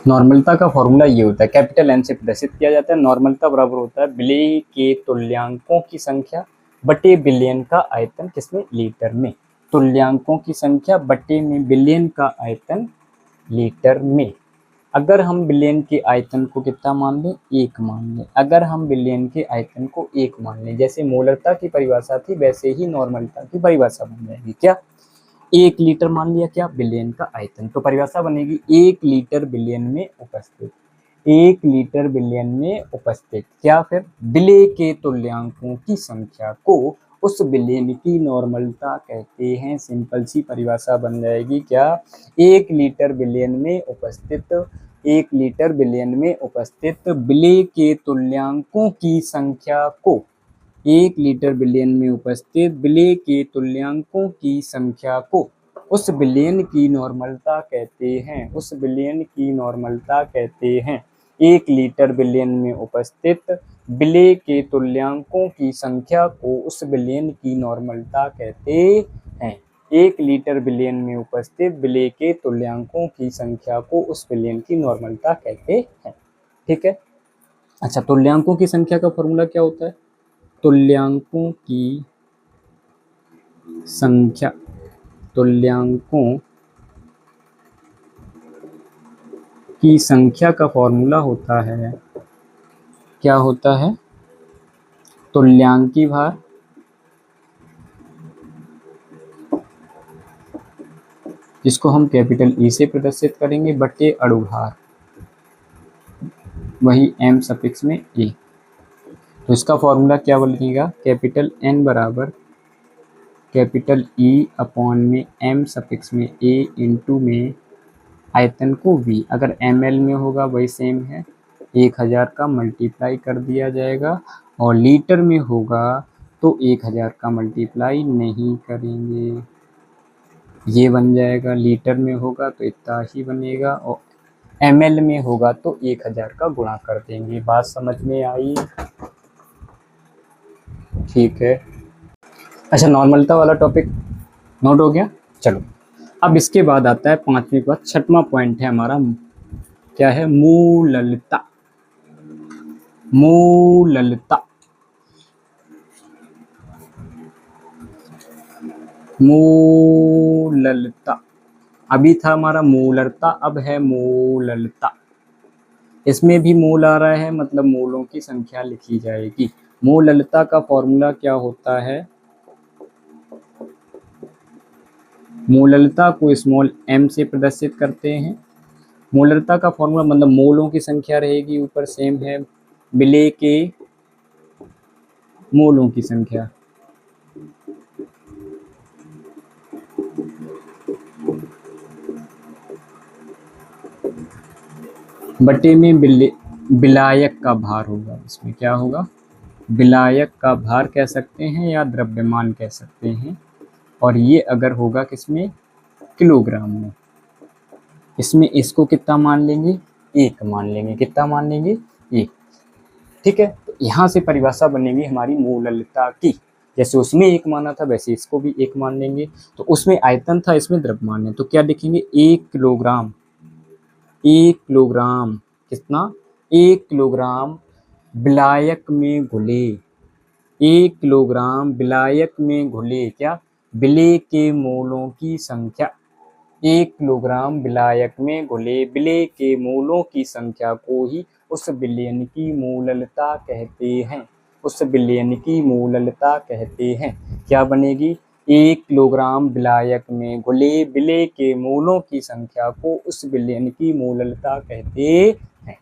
नॉर्मलता का फॉर्मूला ये होता है, कैपिटल एन से प्रदर्शित किया जाता है। नॉर्मलता बराबर होता है विलेय के तुल्यांकों की संख्या बटे बिलियन का आयतन, किसमें, लीटर में, तुल्यांकों की संख्या बटे में बिलियन का आयतन लीटर में। अगर हम बिलियन के आयतन को कितना मान लें, 1 मान लें, अगर हम बिलियन के आयतन को 1 मान लें, जैसे मोलरता की परिभाषा थी वैसे ही नॉर्मलता की परिभाषा बन जाएगी, क्या, 1 लीटर मान लिया, क्या, बिलियन का आयतन, तो परिभाषा बनेगी 1 लीटर बिलियन में उपस्थित, 1 लीटर बिलियन में उपस्थित क्या, फिर विलेय के तुल्यांकों की संख्या को उस विलयन की नॉर्मलता कहते हैं। सिंपल सी परिभाषा बन जाएगी क्या, 1 लीटर विलयन में उपस्थित 1 लीटर विलयन में उपस्थित विलेय के तुल्यांकों की संख्या को 1 लीटर विलयन में उपस्थित विलेय के तुल्यांकों की संख्या को उस विलयन की नॉर्मलता कहते हैं। उस विलयन की नॉर्मलता कहते हैं। 1 लीटर विलयन में उपस्थित विलेय के तुल्यांकों की संख्या को उस विलयन की नॉर्मलता कहते हैं। 1 लीटर विलयन में उपस्थित विलेय के तुल्यांकों की संख्या को उस विलयन की नॉर्मलता कहते हैं। ठीक है। अच्छा, तुल्यांकों की संख्या का फॉर्मूला क्या होता है? तुल्यांकों की संख्या, तुल्यांकों की संख्या का फॉर्मूला होता है, क्या होता है? तुल्यांकी भार जिसको हम कैपिटल ई से प्रदर्शित करेंगे बटे अणुभार, वही एम सफिक्स में ए। तो इसका फॉर्मूला क्या बनेगा? कैपिटल एन बराबर कैपिटल ई अपॉन में एम सफिक्स में ए इंटू में आयतन को वी। अगर ml में होगा वही सेम है, 1000 का मल्टीप्लाई कर दिया जाएगा, और लीटर में होगा तो 1000 का मल्टीप्लाई नहीं करेंगे, ये बन जाएगा। लीटर में होगा तो इतना ही बनेगा, और ml में होगा तो 1000 का गुणा कर देंगे। बात समझ में आई? ठीक है। अच्छा, नॉर्मलता वाला टॉपिक नोट हो गया। चलो, अब इसके बाद आता है 5वें के बाद 6वां पॉइंट है हमारा, क्या है? मूललता। मूललता, मूललता। अभी था हमारा मूलरता, अब है मूललता। इसमें भी मूल आ रहा है, मतलब मूलों की संख्या लिखी जाएगी। मूललता का फॉर्मूला क्या होता है? मूललता को स्मॉल m से प्रदर्शित करते हैं। मूललता का फॉर्मूला मतलब मोलों की संख्या रहेगी, ऊपर सेम है, विलेय के मोलों की संख्या। बटे में विलायक का भार होगा। इसमें क्या होगा? विलायक का भार कह सकते हैं या द्रव्यमान कह सकते हैं, और ये अगर होगा किसमें? किलोग्राम में। इसमें इसको कितना मान लेंगे? 1 मान लेंगे। कितना मान लेंगे? 1। ठीक है। तो यहाँ से परिभाषा बनेगी हमारी मूललता की। जैसे उसमें 1 माना था वैसे इसको भी 1 मान लेंगे। तो उसमें आयतन था, इसमें द्रव्यमान है, तो क्या लिखेंगे? 1 किलोग्राम। 1 किलोग्राम कितना? 1 किलोग्राम विलायक में घुले। 1 किलोग्राम विलायक में घुले क्या? विलेय के मोलों की संख्या। 1 किलोग्राम विलायक में घुले विलेय के मोलों की संख्या को ही उस विलयन की मूललता कहते हैं। उस विलयन की मूललता कहते हैं। क्या बनेगी? 1 किलोग्राम विलायक में घुले विलेय के मोलों की संख्या को उस विलयन की मूललता कहते हैं।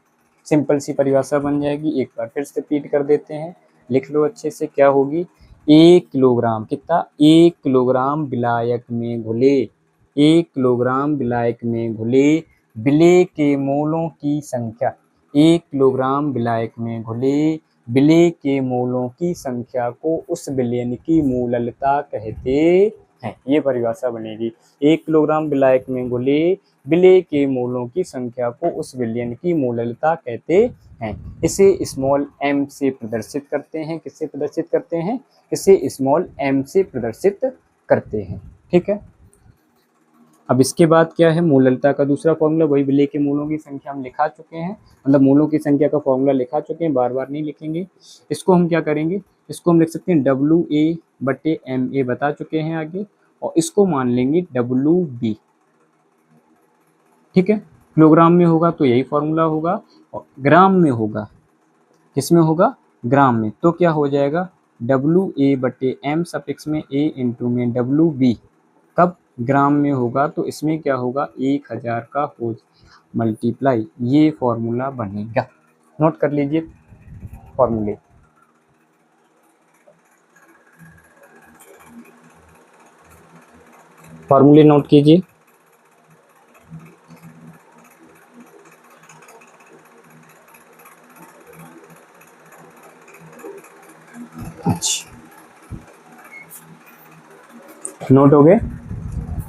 सिंपल सी परिभाषा बन जाएगी। एक बार फिर से रिपीट कर देते हैं, लिख लो अच्छे से। क्या होगी? 1 किलोग्राम कितना? 1 किलोग्राम विलायक में घुले 1 किलोग्राम विलायक में घुले विलेय के मोलों की संख्या। 1 किलोग्राम विलायक में घुले विलेय के मोलों की संख्या को उस विलयन की मूललता कहते हैं। ये परिभाषा बनेगी। 1 किलोग्राम विलायक में घुले विलेय के मोलों की संख्या को उस विलयन की मूललता कहते हैं। इसे स्मॉल m से प्रदर्शित करते हैं। किससे प्रदर्शित करते हैं? इसे स्मॉल m से प्रदर्शित करते हैं। ठीक है। अब इसके बाद क्या है? मूललता का दूसरा फॉर्मूला, वही विलेय के मोलों की संख्या हम लिखा चुके हैं, मतलब मोलों की संख्या का फॉर्मूला लिखा चुके हैं, बार बार नहीं लिखेंगे। इसको हम क्या करेंगे? इसको हम लिख सकते हैं WA बटे MA, बता चुके हैं आगे, और इसको मान लेंगे WB। ठीक है। किलोग्राम में होगा तो यही फॉर्मूला होगा, और ग्राम में होगा, किस में होगा? ग्राम में। तो क्या हो जाएगा? WA बटे M सफिक्स में A इंटू में WB। कब? ग्राम में होगा तो इसमें क्या होगा? 1000 का हो मल्टीप्लाई, ये फॉर्मूला बनेगा। नोट कर लीजिए फॉर्मूले। फॉर्मूले नोट कीजिए। अच्छा, नोट हो गए।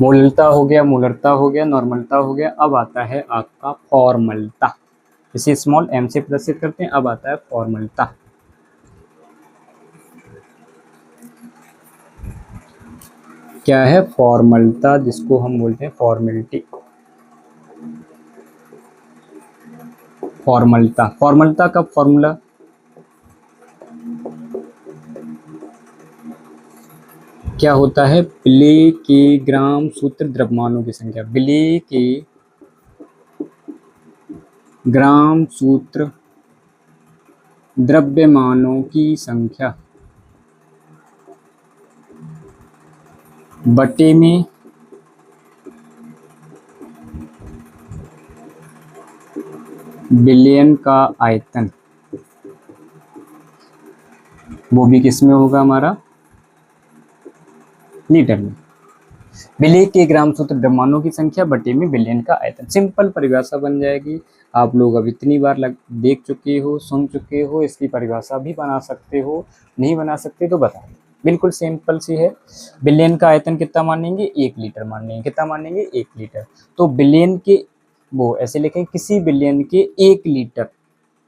मोललता हो गया, मोलरता हो गया, नॉर्मलता हो गया। अब आता है आपका फॉर्मलता। इसे स्मॉल m से प्रदर्शित करते हैं। अब आता है फॉर्मलता। क्या है? फॉर्मलता, जिसको हम बोलते हैं फॉर्मेलिटी। फॉर्मलता, फॉर्मलता का फॉर्मूला क्या होता है? विलेय के ग्राम सूत्र द्रव्यमानों की संख्या। विलेय के ग्राम सूत्र द्रव्यमानों की संख्या बटे में बिलियन का आयतन। वो भी किस में होगा? हमारा लीटर में। विलेय के ग्राम सूत्र द्रव्यमानों की संख्या बटे में बिलियन का आयतन। सिंपल परिभाषा बन जाएगी। आप लोग अब इतनी बार देख चुके हो, सुन चुके हो, इसकी परिभाषा भी बना सकते हो। नहीं बना सकते तो बता, बिल्कुल सिंपल सी है। बिलियन का आयतन कितना मानेंगे? 1 लीटर मानेंगे। कितना मानेंगे? 1 लीटर। तो बिलियन के, वो ऐसे लिखें, किसी बिलियन के 1 लीटर,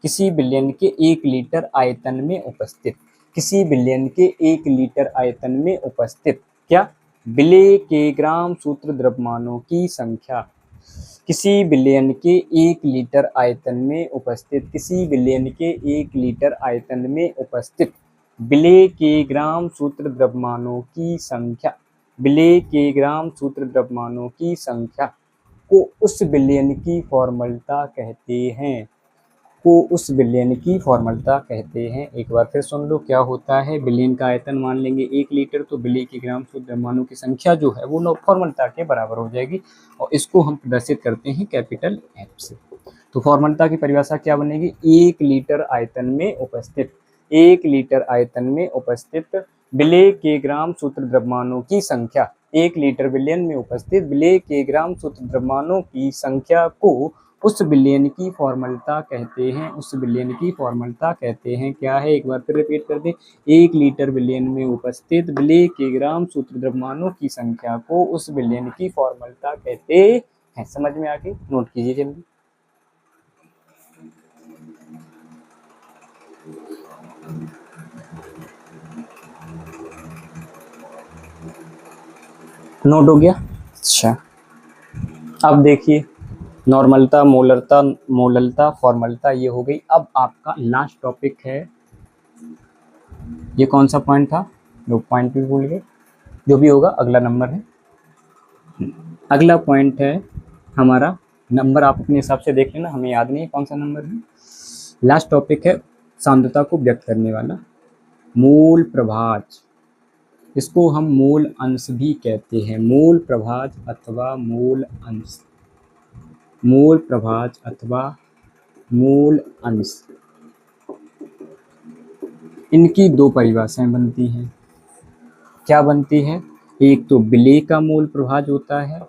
किसी बिलियन के 1 लीटर आयतन में उपस्थित, किसी बिलियन के 1 लीटर आयतन में उपस्थित क्या? विलेय के ग्राम सूत्र द्रव्यमानों की संख्या। किसी बिलियन के 1 लीटर आयतन में उपस्थित, किसी बिलियन के 1 लीटर आयतन में उपस्थित विलेय के ग्राम सूत्र द्रव्यमानों की संख्या, विलेय के ग्राम सूत्र द्रव्यमानों की संख्या को उस बिलियन की फॉर्मलता कहते हैं, को उस बिलियन की फॉर्मलता कहते हैं। एक बार फिर सुन लो, क्या होता है? बिलियन का आयतन मान लेंगे 1 लीटर, तो विलेय के ग्राम शुद्ध द्रव्यमानों की संख्या जो है वो फॉर्मलता के बराबर हो जाएगी, और इसको हम प्रदर्शित करते हैं कैपिटल एफ से। तो फॉर्मलता की परिभाषा क्या बनेगी? 1 लीटर आयतन में उपस्थित, 1 लीटर आयतन में उपस्थित विलेय के ग्राम सूत्र द्रव्यमानों की संख्या, 1 लीटर बिलियन में उपस्थित विलेय के ग्राम सूत्र द्रव्यमानों की संख्या को उस बिलियन की फॉर्मलता कहते हैं, उस बिलियन की फॉर्मलता कहते हैं। क्या है? एक बार फिर रिपीट कर दें। 1 लीटर बिलियन में उपस्थित विलेय के ग्राम सूत्र द्रव्यमानों की संख्या को उस बिलियन की फॉर्मलता कहते हैं। समझ में आ गई? नोट कीजिए जल्दी। नोट हो गया? अच्छा, अब देखिए, नॉर्मलता, मोलरता, मोललता, फॉर्मलता ये हो गई। अब आपका लास्ट टॉपिक है, ये कौन सा पॉइंट था? लोग पॉइंट भी भूल गए, जो भी होगा अगला नंबर है। अगला पॉइंट है हमारा, नंबर आप अपने हिसाब से देख लेना, हमें याद नहीं है कौन सा नंबर है। लास्ट टॉपिक है सांद्रता को व्यक्त करने वाला, मूल प्रभाज। इसको हम मूल अंश भी कहते हैं, मूल प्रभाज अथवा मूल अंश, मूल प्रभाज अथवा मूल अंश। इनकी 2 परिभाषाएं बनती हैं। क्या बनती है? एक तो विलेय का मूल प्रभाज होता है,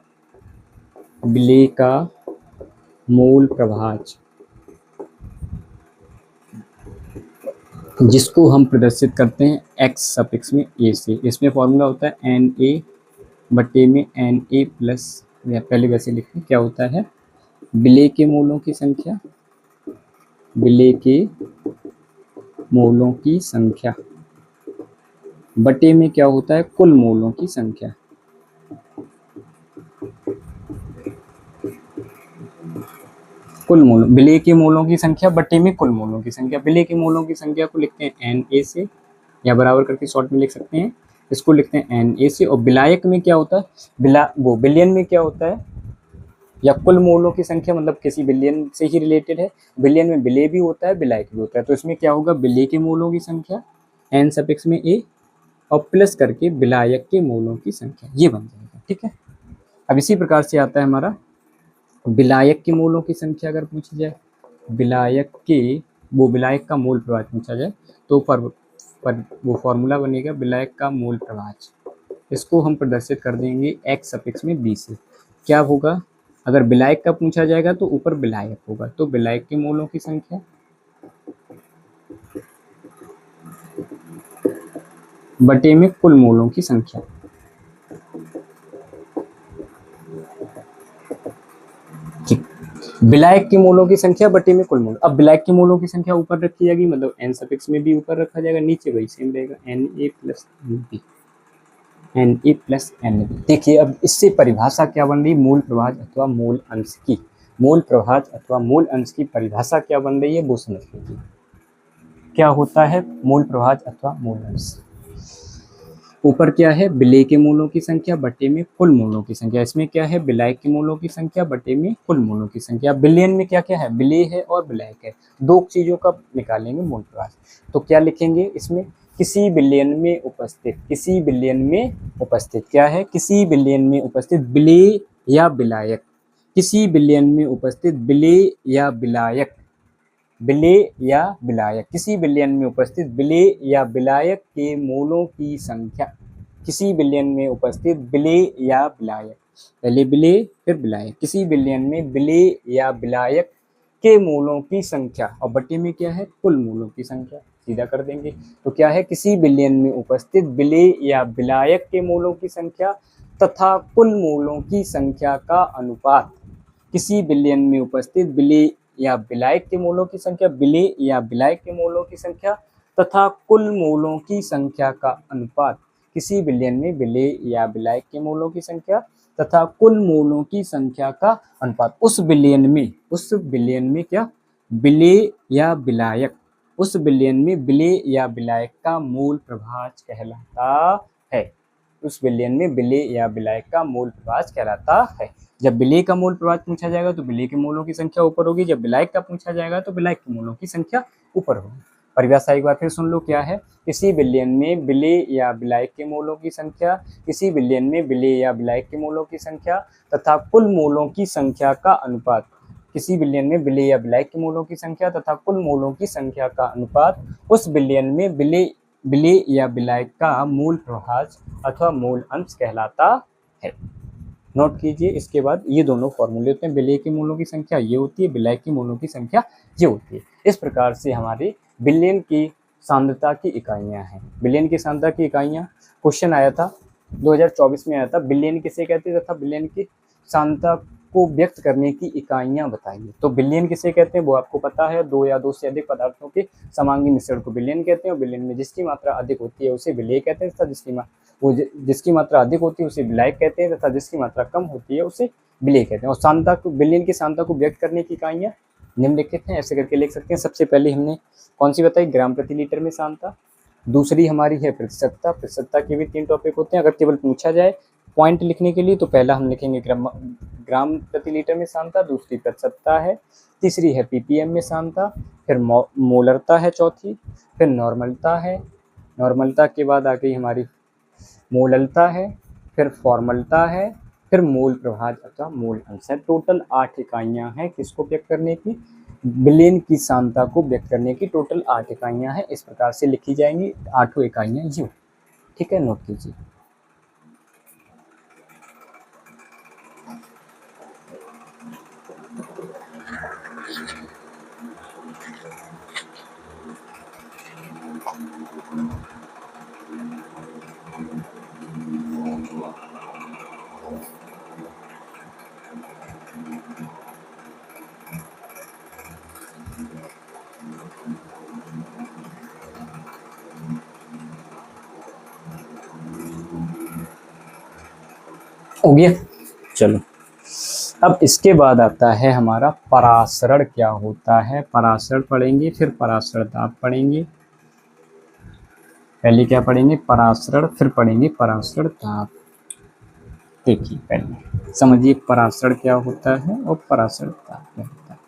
विलेय का मूल प्रभाज, जिसको हम प्रदर्शित करते हैं x सफिक्स में a से। इसमें फॉर्मूला होता है Na बटे में Na प्लस, या पहले वैसे लिखें, क्या होता है? विलेय के मूलों की संख्या, विलेय के मूलों की संख्या बटे में क्या होता है? कुल मूलों की संख्या। कुल मूल, विलेय के मूलों की संख्या बटे में कुल मूलों की संख्या। विलेय के मूलों की संख्या को लिखते हैं Na से, या बराबर करके शॉर्ट में लिख सकते हैं, इसको लिखते हैं Na से। और विलायक में क्या होता है? वो बिलियन में क्या होता है? या कुल मूलों की संख्या, मतलब किसी बिलियन से ही रिलेटेड है। बिलियन में विलेय भी होता है, विलायक भी होता है। तो इसमें क्या होगा? विलेय के मूलों की संख्या n सफिक्स में a, और प्लस करके विलायक के मूलों की संख्या, ये बन जाएगा। ठीक है। अब इसी प्रकार से आता है हमारा विलायक के मूलों की संख्या। अगर पूछी जाए विलायक के, वो विलायक का मूल प्रभाज पूछा जाए, तो वो फॉर्मूला बनेगा विलायक का मूल प्रभाज। इसको हम प्रदर्शित कर देंगे x सफिक्स में b से। क्या होगा, अगर विलायक का पूछा जाएगा तो ऊपर विलायक होगा, तो विलायक के मोलों की संख्या बटे में कुल मोलों की संख्या। ठीक, विलायक के मोलों की संख्या बटे में कुल मोल। अब विलायक के मोलों की संख्या ऊपर रखी जाएगी, मतलब n सफिक्स में भी ऊपर रखा जाएगा, नीचे वही सेम रहेगा Na plus NB, Na plus NB। देखिए अब इससे परिभाषा क्या बन रही, मूल प्रभाज अथवा मूल अंश की। मूल प्रभाज अथवा मूल अंश की परिभाषा क्या बन रही है वो समझ लीजिए। क्या होता है मूल प्रभाज अथवा मूल अंश, ऊपर क्या है, विलेय के मूलों की संख्या बटे में कुल मूलों की संख्या। इसमें क्या है, विलायक के मूलों की संख्या बटे में कुल मूलों की संख्या। विलयन में क्या क्या है, विलेय है और विलायक है, दो चीजों का निकालेंगे मूल प्रभाज। तो क्या लिखेंगे इसमें, किसी विलयन में उपस्थित, किसी विलयन में उपस्थित क्या है, किसी विलयन में उपस्थित विलेय या विलायक, किसी विलयन में उपस्थित विलेय या विलायक, विलेय या विलायक, किसी विलयन में उपस्थित विलेय या विलायक के मूलों की संख्या, किसी विलयन में उपस्थित विलेय या विलायक, पहले विलेय फिर विलायक, किसी विलयन में विलेय या विलायक के मूलों की संख्या, और बटे में क्या है, कुल मूलों की संख्या। सीधा कर देंगे तो क्या है, किसी विलयन में उपस्थित विलेय या विलायक के मूलों की संख्या तथा कुल मूलों की संख्या का अनुपात, किसी विलयन में उपस्थित विलेय या विलायक के मूलों की संख्या, विलेय या विलायक के मूलों की संख्या तथा कुल मूलों की संख्या का अनुपात, किसी विलयन में विलेय या विलायक के मूलों की संख्या तथा कुल मूलों की संख्या का अनुपात। उस विलयन में क्या, विलेय या विलायक, उस विलयन में विलेय या विलायक का मूल प्रभाज कहलाता है, उस विलयन में विलेय या विलायक का मूल प्रभाज कहलाता है। जब विलेय का मूल प्रभाज पूछा जाएगा तो विलेय के मूलों की संख्या ऊपर होगी, जब विलायक का पूछा जाएगा तो विलायक के मूलों की संख्या ऊपर होगी। परिभाषा एक बार फिर सुन लो, क्या है, किसी विलयन में विलेय या विलायक के मूलों की संख्या, किसी विलयन में विलेय या विलायक के मूलों की संख्या तथा कुल मूलों की संख्या का अनुपात, किसी विलयन में विलेय या विलायक के मूलों की संख्या तथा कुल मूलों की संख्या का अनुपात उस विलयन में विलेय या विलायक का मूल प्रभाज अथवा मूल अंश कहलाता है। नोट कीजिए, इसके बाद ये दोनों फॉर्मूले होते हैं, विलेय के मूलों की संख्या ये होती है, विलायक के मूलों की संख्या ये होती है। इस प्रकार से हमारे विलयन की सांद्रता की इकाइयां हैं। विलयन की सांद्रता की इकाइयां, क्वेश्चन आया था 2024 में आया था, विलयन किसे कहते हैं तथा विलयन की सांद्रता को व्यक्त करने की इकाइयां बताइए। तो विलयन किसे कहते हैं वो आपको पता है, दो या दो से अधिक पदार्थों के समांगी मिश्रण को विलयन कहते हैं। विलयन में जिसकी मात्रा अधिक होती है उसे विलेय कहते हैं तथा जिसकी मात्रा अधिक होती है उसे विलायक कहते हैं तथा जिसकी मात्रा कम होती है उसे विलेय कहते हैं। और सांद्रता को, विलयन की सांद्रता को व्यक्त करने की इकाइयां निम्नलिखित हैं, ऐसे करके लिख सकते हैं। सबसे पहले हमने कौन सी बताई, ग्राम प्रति लीटर में सांद्रता। दूसरी हमारी है प्रतिशतता, प्रतिशतता के भी 3 टॉपिक होते हैं। अगर केवल पूछा जाए पॉइंट लिखने के लिए तो पहला हम लिखेंगे ग्राम प्रति लीटर में सांद्रता, दूसरी प्रतिशतता है, तीसरी है ppm में सांद्रता, फिर मोलरता है चौथी, फिर नॉर्मलता है, नॉर्मलता के बाद आ गई हमारी मोललता है, फिर फॉर्मलता है, फिर मूल प्रभाज अथवा मूल अंश है। टोटल 8 इकाइयां हैं किसको व्यक्त करने की, विलयन की सांद्रता को व्यक्त करने की टोटल 8 इकाइयां हैं। इस प्रकार से लिखी जाएंगी 8 इकाइयां ये, ठीक है, नोट कीजिए। हो गया, चलो अब इसके बाद आता है हमारा परासरण क्या होता है। परासरण पढ़ेंगे, फिर परासरण दाब पढ़ेंगे। पहले क्या पढ़ेंगे, परासरण, फिर पढ़ेंगे परासरण दाब। देखिए पहले समझिए परासरण क्या होता है और परासरण दाब क्या होता है।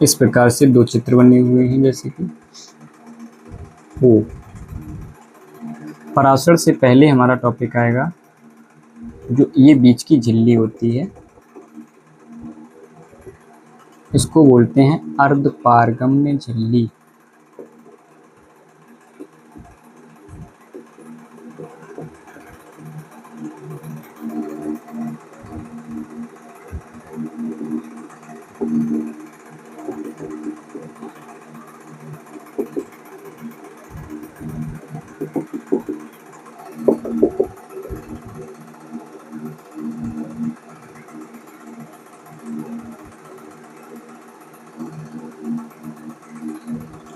इस प्रकार से दो चित्र बने हुए हैं, जैसे कि वो परासरण से पहले हमारा टॉपिक आएगा जो ये बीच की झिल्ली होती है, उसको बोलते हैं अर्धपारगम्य झिल्ली।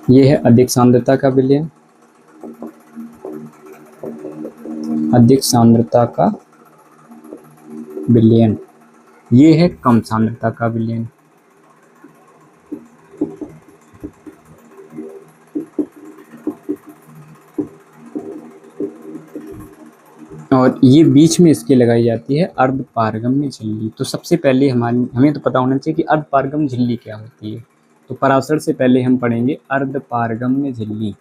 ये है अधिक सांद्रता का विलयन, अधिक सांद्रता का विलयन। ये है कम सांद्रता का विलयन। और ये बीच में इसके लगाई जाती है अर्धपारगम्य झिल्ली। तो सबसे पहले हमें तो पता होना चाहिए कि अर्धपारगम्य झिल्ली क्या होती है। तो पराशर से पहले हम पढ़ेंगे अर्धपारगम्य झिल्ली।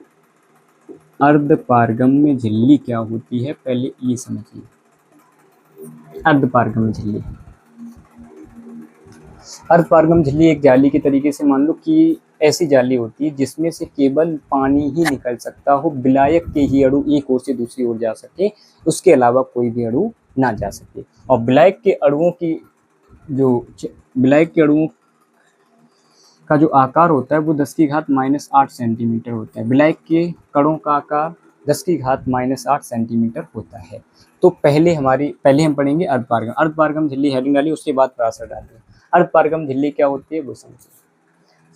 अर्धपारगम्य झिल्ली क्या होती है पहले ये समझिए। अर्धपारगम्य झिल्ली, अर्धपारगम्य झिल्ली एक जाली के तरीके से मान लो कि ऐसी जाली होती है जिसमें से केवल पानी ही निकल सकता हो, विलायक के ही अणु एक ओर से दूसरी ओर जा सके, उसके अलावा कोई भी अणु ना जा सके। और विलायक के अणुओं का जो आकार होता है वो 10⁻⁻8 सेंटीमीटर होता है। विलायक के कणों का आकार 10⁻⁻8 सेंटीमीटर होता है। तो पहले हम पढ़ेंगे अर्धपारगम झिल्ली हेडिंग डाली, उसके बाद पराशर डालिए। अर्धपारगम झिल्ली क्या होती है वो समझिए।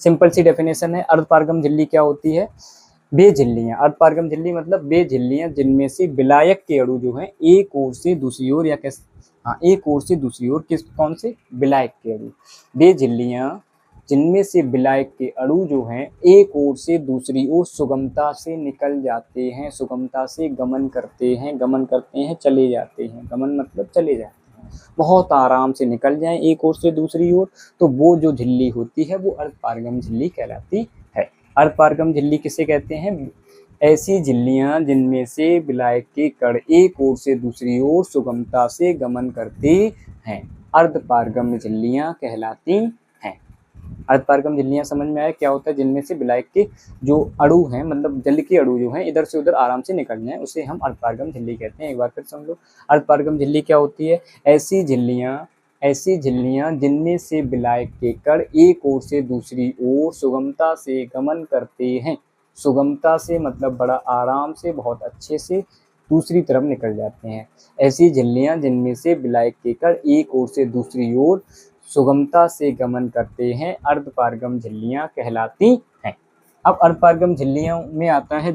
सिंपल सी डेफिनेशन है, अर्धपारगम झिल्ली क्या होती है? वे झिल्लियां, अर्धपारगम झिल्ली मतलब वे झिल्लियां जिनमें से विलायक के अणु जो हैं एक ओर से दूसरी ओर, या एक ओर से दूसरी ओर, कौन से? विलायक के अणु। वे झिल्लियां जिनमें से विलायक के अणु जो हैं एक ओर से दूसरी ओर सुगमता से निकल जाते हैं, सुगमता से गमन करते हैं, चले जाते हैं। गमन मतलब चले जाते हैं, बहुत आराम से निकल जाएं एक ओर से दूसरी ओर, तो वो जो झिल्ली होती है वो अर्धपारगम झिल्ली कहलाती है। अर्धपारगम झिल्ली किसे कहते हैं? ऐसी झिल्लियां जिनमें से विलायक के कण एक ओर से दूसरी ओर सुगमता से गमन करते हैं, अर्धपारगम झिल्लियां कहलाती हैं। अर्धपारगम झिल्लियां समझ में आया क्या होता है? जिनमें से विलायक के जो अणु हैं, मतलब जल के अणु जो हैं, इधर से उधर आराम से निकल जाएं, उसे हम अर्धपारगम झिल्ली कहते हैं। एक बार फिर समझ लो, अर्धपारगम झिल्ली क्या होती है? ऐसी झिल्लियां जिनमें से विलायक के कण एक ओर से दूसरी ओर सुगमता से गमन करते हैं। सुगमता से मतलब बड़ा आराम से, बहुत अच्छे से दूसरी तरफ निकल जाते हैं। ऐसी झिल्लियां जिनमें से विलायक के कण एक ओर से दूसरी ओर सुगमता से गमन करते हैं, अर्धपारगम झिल्लियां कहलाती हैं। अब अर्धपारगम झिल्लियों में आता है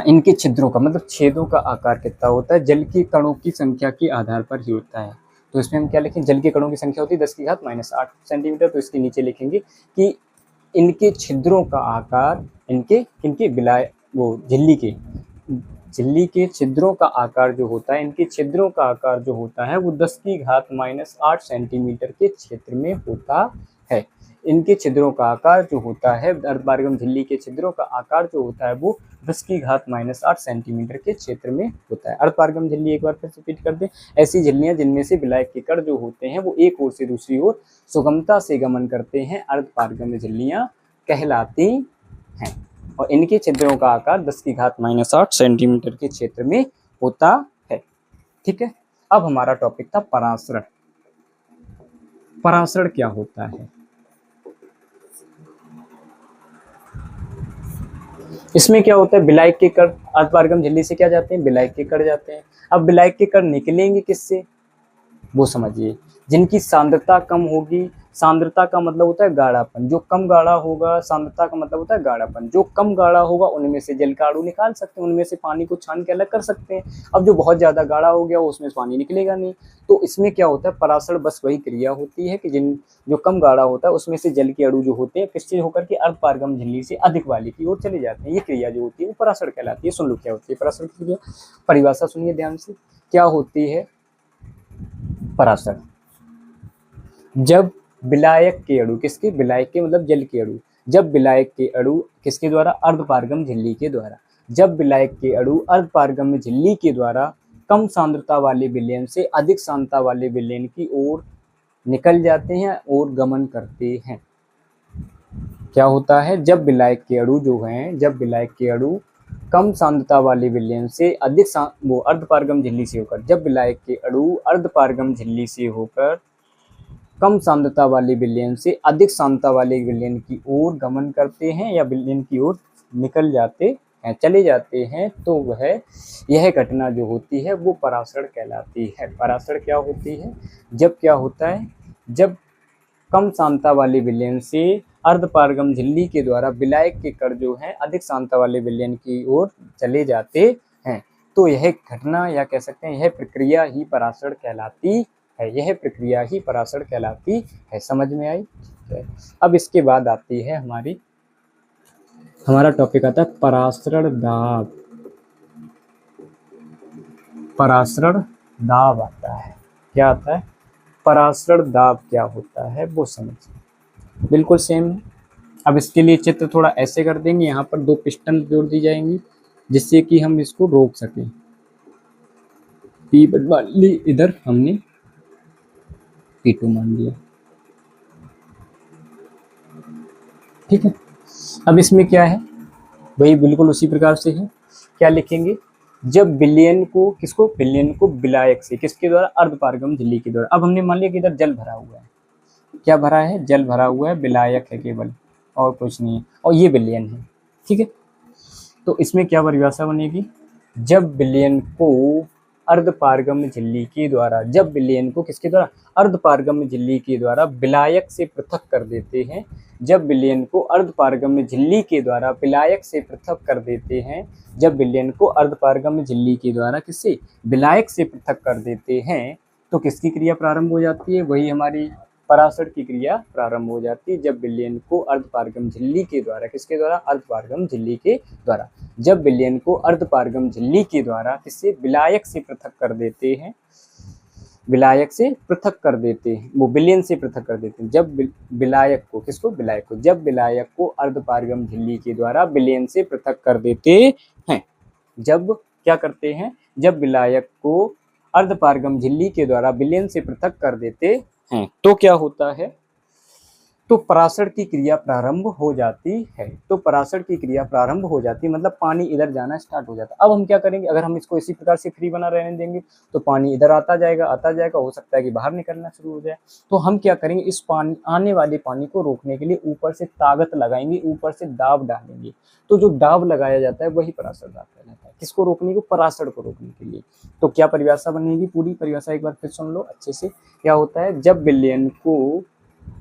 इनके छिद्रों का मतलब छेदों का आकार कितना होता है? जल के कणों की संख्या के आधार पर ही होता है। तो इसमें हम क्या लिखें? जल के कणों की संख्या होती है 10⁻⁸ सेंटीमीटर। तो इसके नीचे लिखेंगे कि इनके छिद्रों का आकार, झिल्ली के छिद्रों का आकार जो होता है, इनके छिद्रों का आकार जो होता है वो 10⁻⁸ सेंटीमीटर के क्षेत्र में होता है। इनके छिद्रों का आकार जो होता है, अर्धपारगम झिल्ली के छिद्रों का आकार जो होता है वो 10⁻⁸ सेंटीमीटर के क्षेत्र में होता है। अर्धपारगम झिल्ली एक बार फिर से रिपीट कर दें। ऐसी झिल्लियां जिनमें से विलायक के कण जो होते हैं वो एक ओर से दूसरी ओर सुगमता से गमन करते हैं, अर्धपारगम झिल्लियां कहलाती हैं। और इनके छिद्रों का आकार 10⁻⁸ सेंटीमीटर के क्षेत्र में होता है। ठीक है, अब हमारा टॉपिक था परासरण। परासरण क्या होता है? इसमें क्या होता है? विलायक के कण अर्धपारगम झिल्ली से क्या जाते हैं? विलायक के कण जाते हैं। अब विलायक के कण निकलेंगे किससे वो समझिए। जिनकी सांद्रता कम होगी, सांद्रता का मतलब होता है गाढ़ापन, जो कम गाढ़ा होगा, सांद्रता का मतलब होता है गाढ़ापन, जो कम गाढ़ा होगा उनमें से जल का अणु निकाल सकते हैं, उनमें से पानी को छान के अलग कर सकते हैं। अब जो बहुत ज्यादा गाढ़ा हो गया उसमें से पानी निकलेगा नहीं। तो इसमें क्या होता है? परासरण बस वही क्रिया होती है कि जो कम गाढ़ा होता है उसमें से जल के अणु जो होते हैं किससे होकर के अर्धपारगम झिल्ली से अधिक वाली की ओर चले जाते हैं। ये क्रिया जो होती है वो परासरण कहलाती है। सुन लो क्या होती है परासरण की क्रिया, परिभाषा सुनिए ध्यान से। क्या होती है परासरण? जब विलायक के अणु, किसके? विलायक के मतलब जल के अणु। जब विलायक के अणु किसके द्वारा? अर्धपारगम झिल्ली के द्वारा। जब विलायक के अणु अर्धपारगम झिल्ली के द्वारा कम सांद्रता वाले विलयन से अधिक सांद्रता वाले विलयन की ओर निकल जाते हैं और गमन करते हैं। क्या होता है, जब विलायक के अणु जो हैं, जब विलायक के अणु कम सांद्रता वाले विलयन से अधिक वो अर्धपारगम झिल्ली से होकर, जब विलायक के अणु अर्धपारगम झिल्ली से होकर कम सांद्रता वाले विलयन से अधिक सांद्रता वाले विलयन की ओर गमन करते हैं या विलयन की ओर निकल जाते हैं, चले जाते हैं, तो वह यह घटना जो होती है वो परासरण कहलाती है। परासरण क्या होती है, जब क्या होता है, जब कम सांद्रता वाले विलयन से अर्धपारगम झिल्ली के द्वारा विलायक के कण जो हैं अधिक सांद्रता वाले विलयन की ओर चले जाते हैं, तो यह घटना या कह सकते हैं यह प्रक्रिया ही परासरण कहलाती है। यह प्रक्रिया ही परासरण कहलाती है। समझ में आई? अब इसके बाद आती है हमारा टॉपिक आता है परासरण दाब। परासरण दाब आता है। क्या आता है? परासरण दाब क्या होता है वो समझिए। बिल्कुल सेम है। अब इसके लिए चित्र थोड़ा ऐसे कर देंगे, यहाँ पर 2 पिस्टन जोड़ दी जाएंगी जिससे कि हम इसको रोक सकें। P1 मान ली, इधर हमने P2 मान लिया। ठीक है। अब इसमें क्या है, वही बिल्कुल उसी प्रकार से है। क्या लिखेंगे, जब विलयन को, किसको, विलयन को विलायक से, किसके द्वारा, अर्धपारगम झिल्ली के द्वारा। अब हमने मान लिया कि इधर जल भरा हुआ है। क्या भरा है? जल भरा हुआ है, विलायक है केवल, और कुछ नहीं है, और ये विलयन है। ठीक है। तो इसमें क्या परिभाषा बनेगी, जब विलयन को अर्धपारगम झिल्ली के द्वारा, जब विलयन को किसके द्वारा, अर्धपारगम झिल्ली के द्वारा विलायक से पृथक कर देते हैं, जब विलयन को अर्धपारगम झिल्ली के द्वारा विलायक से पृथक कर देते हैं, जब विलयन को अर्धपारगम झिल्ली के द्वारा किससे, विलायक से पृथक कर देते हैं, तो किसकी क्रिया प्रारंभ हो जाती है, वही हमारी परासरण की क्रिया प्रारंभ हो जाती है। जब विलयन को अर्धपारगम झिल्ली के द्वारा, किसके द्वारा, अर्धपारगम झिल्ली के द्वारा, जब विलयन को अर्धपारगम झिल्ली के द्वारा किससे, विलायक से पृथक कर देते हैं, विलायक से पृथक कर देते हैं, वो विलयन से पृथक कर देते हैं। जब विलायक को, किसको, विलायक को, जब विलायक को अर्धपारगम झिल्ली के द्वारा विलयन से पृथक कर देते हैं, जब क्या करते हैं, जब विलायक को अर्धपारगम झिल्ली के द्वारा विलयन से पृथक कर देते हैं, तो क्या होता है, तो परासरण की क्रिया प्रारंभ हो जाती है। तो परासरण की क्रिया प्रारंभ हो जाती है, मतलब पानी इधर जाना स्टार्ट हो जाता है। अब हम क्या करेंगे, अगर हम इसको इसी प्रकार से फ्री बना रहने देंगे तो पानी इधर आता जाएगा, हो सकता है कि बाहर निकलना शुरू हो जाए। तो हम क्या करेंगे, इस पानी, आने वाले पानी को रोकने के लिए ऊपर से ताकत लगाएंगे, ऊपर से दाब डालेंगे। तो जो दाब लगाया जाता है वही परासरण दाब कहलाता है। किसको रोकने को, परासरण को रोकने के लिए। तो क्या परिभाषा बनेगी, पूरी परिभाषा एक बार फिर सुन लो अच्छे से। क्या होता है, जब विलयन को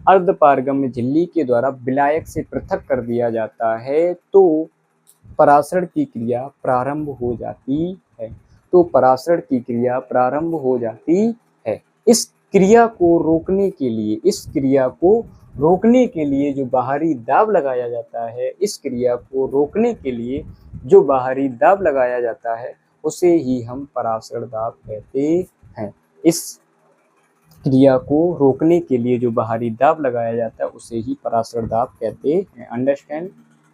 अर्धपारगम झिल्ली के द्वारा विलायक से पृथक कर दिया जाता है तो परासरण की क्रिया प्रारंभ हो जाती है। तो परासरण की क्रिया प्रारंभ हो जाती है। इस क्रिया को रोकने के लिए, इस क्रिया को रोकने के लिए जो बाहरी दाब लगाया जाता है, इस क्रिया को रोकने के लिए जो बाहरी दाब लगाया जाता है उसे ही हम परासरण दाब कहते हैं। इस क्रिया को रोकने के लिए जो बाहरी दाब लगाया जाता है उसे ही परासरण दाब कहते हैं। अंडरस्टैंड?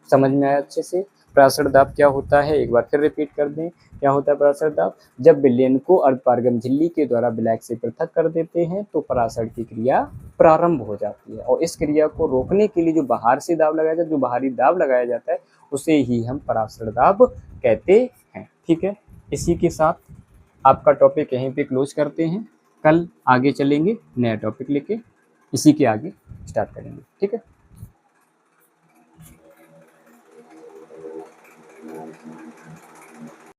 समझ में आया अच्छे से? परासरण दाब क्या होता है, एक बार फिर रिपीट कर दें। क्या होता है परासरण दाब, जब विलयन को अर्धपारगम झिल्ली के द्वारा विलायक से पृथक कर देते हैं तो परासरण की क्रिया प्रारंभ हो जाती है। और इस क्रिया को रोकने के लिए जो बाहर से दाब लगाया जाता है, जो बाहरी दाब लगाया जाता है उसे ही हम परासरण दाब कहते हैं। ठीक है। इसी के साथ आपका टॉपिक यहीं पे क्लोज करते हैं। कल आगे चलेंगे नया टॉपिक लेके, इसी के आगे स्टार्ट करेंगे। ठीक है।